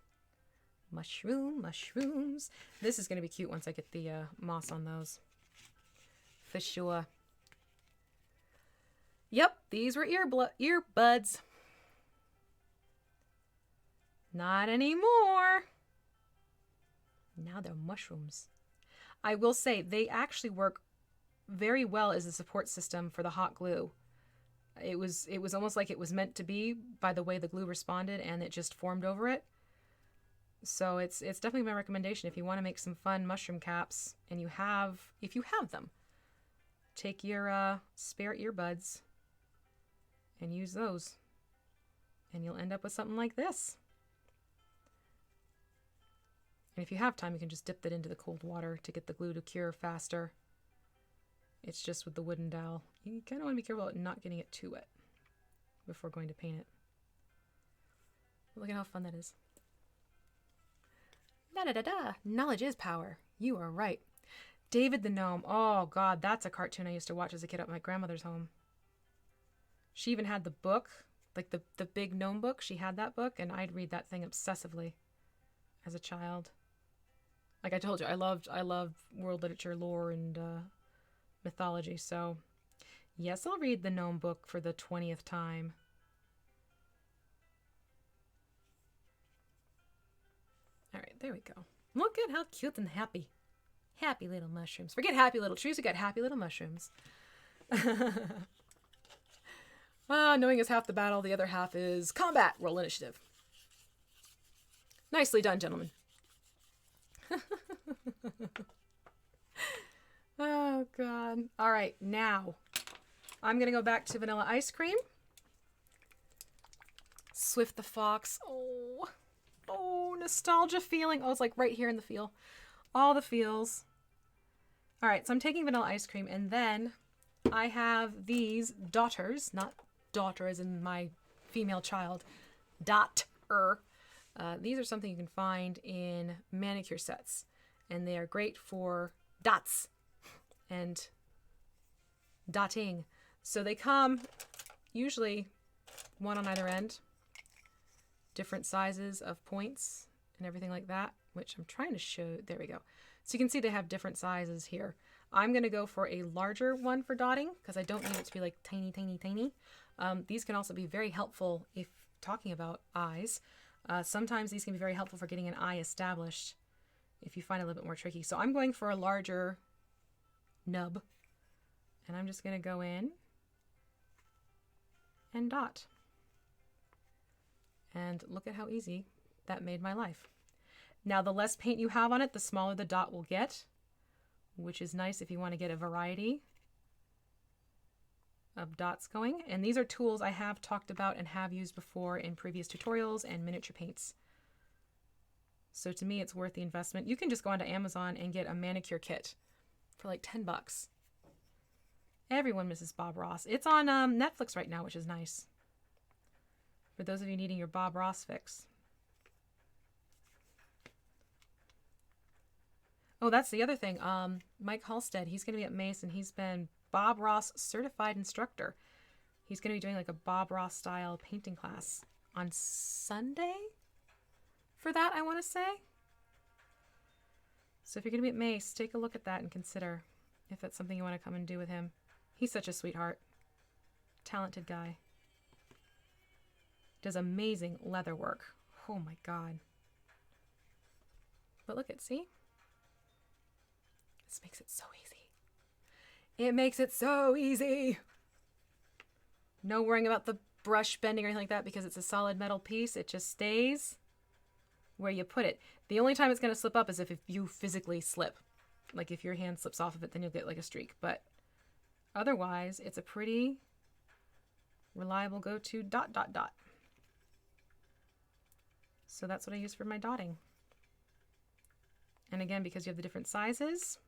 Mushrooms. This is going to be cute once I get the moss on those. For sure. Yep, these were earbuds. Not anymore. Now they're mushrooms. I will say they actually work very well as a support system for the hot glue. It was almost like it was meant to be by the way the glue responded, and it just formed over it. So it's definitely my recommendation if you want to make some fun mushroom caps, and if you have them, take your spare earbuds and use those, and you'll end up with something like this. And if you have time, you can just dip that into the cold water to get the glue to cure faster. It's just with the wooden dowel. You kind of want to be careful about not getting it too wet before going to paint it. Look at how fun that is. Da-da-da-da. Knowledge is power. You are right. David the Gnome. Oh, God, that's a cartoon I used to watch as a kid at my grandmother's home. She even had the book, like the big gnome book. She had that book, and I'd read that thing obsessively as a child. Like I told you, I loved world literature, lore, and mythology. So, yes, I'll read the gnome book for the 20th time. All right, there we go. Look at how cute and happy. Happy little mushrooms. Forget happy little trees, we got happy little mushrooms. Knowing is half the battle, the other half is combat. Roll initiative. Nicely done, gentlemen. Oh, God. All right, now I'm going to go back to vanilla ice cream. Swift the Fox. Oh, nostalgia feeling. Oh, it's like right here in the feel. All the feels. All right, so I'm taking vanilla ice cream, and then I have these daughters, not daughter as in my female child, dot-er. These are something you can find in manicure sets, and they are great for dots and dotting. So they come usually one on either end, different sizes of points and everything like that, which I'm trying to show. There we go. So you can see they have different sizes here. I'm going to go for a larger one for dotting because I don't need it to be like tiny, tiny, tiny. These can also be very helpful if talking about eyes. Sometimes these can be very helpful for getting an eye established if you find it a little bit more tricky. So I'm going for a larger nub, and I'm just going to go in and dot. And look at how easy that made my life. Now, the less paint you have on it, the smaller the dot will get, which is nice if you want to get a variety of dots going. And these are tools I have talked about and have used before in previous tutorials and miniature paints. So to me, it's worth the investment. You can just go onto Amazon and get a manicure kit for like $10. Everyone misses Bob Ross. It's on Netflix right now, which is nice. For those of you needing your Bob Ross fix. Oh, that's the other thing. Mike Halstead, he's going to be at Mace, and he's been Bob Ross certified instructor. He's going to be doing like a Bob Ross style painting class on Sunday for that, I want to say. So if you're going to be at Mace, take a look at that and consider if that's something you want to come and do with him. He's such a sweetheart. Talented guy. Does amazing leather work. Oh my God. But look at, see? This makes it so easy. It makes it so easy. No worrying about the brush bending or anything like that because it's a solid metal piece. It just stays where you put it. The only time it's going to slip up is if you physically slip. Like if your hand slips off of it, then you'll get like a streak. But otherwise, it's a pretty reliable go-to dot, dot, dot. So that's what I use for my dotting. And again, because you have the different sizes,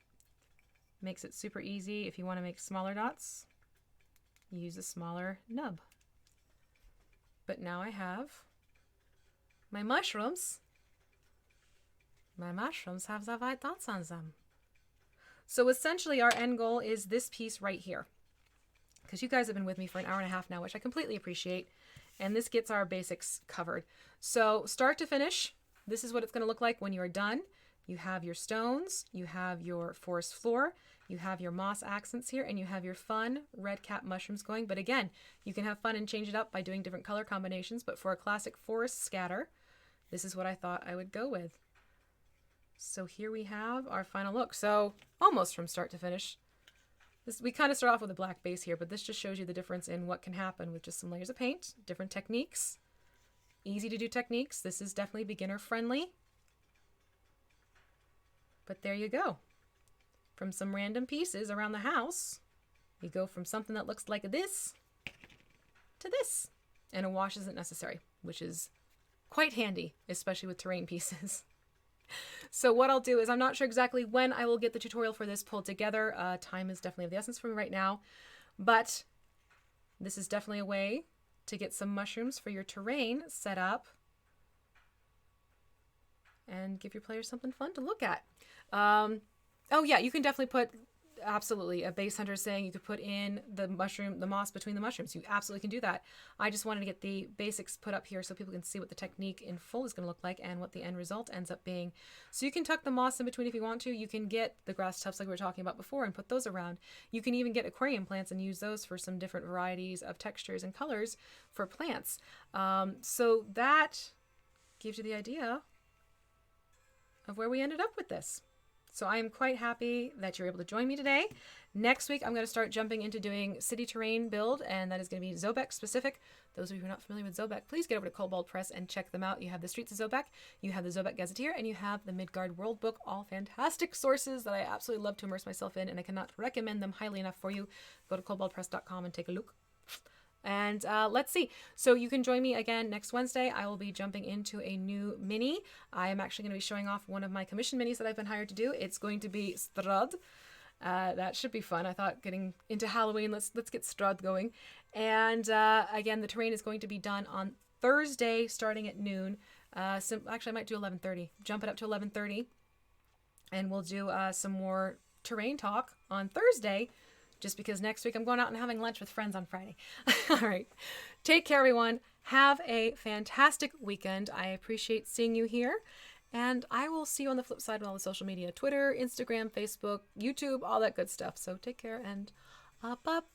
makes it super easy. If you want to make smaller dots, you use a smaller nub. But now I have my mushrooms. My mushrooms have the white dots on them. So essentially our end goal is this piece right here. Because you guys have been with me for an hour and a half now, which I completely appreciate. And this gets our basics covered. So start to finish, this is what it's going to look like when you are done. You have your stones, you have your forest floor, you have your moss accents here, and you have your fun red cap mushrooms going. But again, you can have fun and change it up by doing different color combinations. But for a classic forest scatter, this is what I thought I would go with. So here we have our final look. So almost from start to finish. we kind of start off with a black base here, but this just shows you the difference in what can happen with just some layers of paint, different techniques, easy to do techniques. This is definitely beginner friendly. But there you go. From some random pieces around the house, you go from something that looks like this to this. And a wash isn't necessary, which is quite handy, especially with terrain pieces. So what I'll do is, I'm not sure exactly when I will get the tutorial for this pulled together. Time is definitely of the essence for me right now. But this is definitely a way to get some mushrooms for your terrain set up and give your players something fun to look at. Oh yeah, you can definitely put, absolutely, a base hunter is saying you could put in the moss between the mushrooms. You absolutely can do that. I just wanted to get the basics put up here so people can see what the technique in full is going to look like and what the end result ends up being. So you can tuck the moss in between if you want to. You can get the grass tufts like we were talking about before and put those around. You can even get aquarium plants and use those for some different varieties of textures and colors for plants. So that gives you the idea of where we ended up with this. So I am quite happy that you're able to join me today. Next week, I'm going to start jumping into doing city terrain build, and that is going to be Zobec specific. Those of you who are not familiar with Zobec, please get over to Cobalt Press and check them out. You have the Streets of Zobec, you have the Zobec Gazetteer, and you have the Midgard World Book, all fantastic sources that I absolutely love to immerse myself in, and I cannot recommend them highly enough for you. Go to cobaltpress.com and take a look. And let's see. So you can join me again next Wednesday. I will be jumping into a new mini. I am actually going to be showing off one of my commission minis that I've been hired to do. It's going to be Strad. That should be fun. I thought getting into Halloween, let's get Strad going. And again, the terrain is going to be done on Thursday starting at noon. Actually, I might do 11:30. Jump it up to 11:30. And we'll do some more terrain talk on Thursday, just because next week I'm going out and having lunch with friends on Friday. All right. Take care, everyone. Have a fantastic weekend. I appreciate seeing you here. And I will see you on the flip side with all the social media, Twitter, Instagram, Facebook, YouTube, all that good stuff. So take care and bye-bye.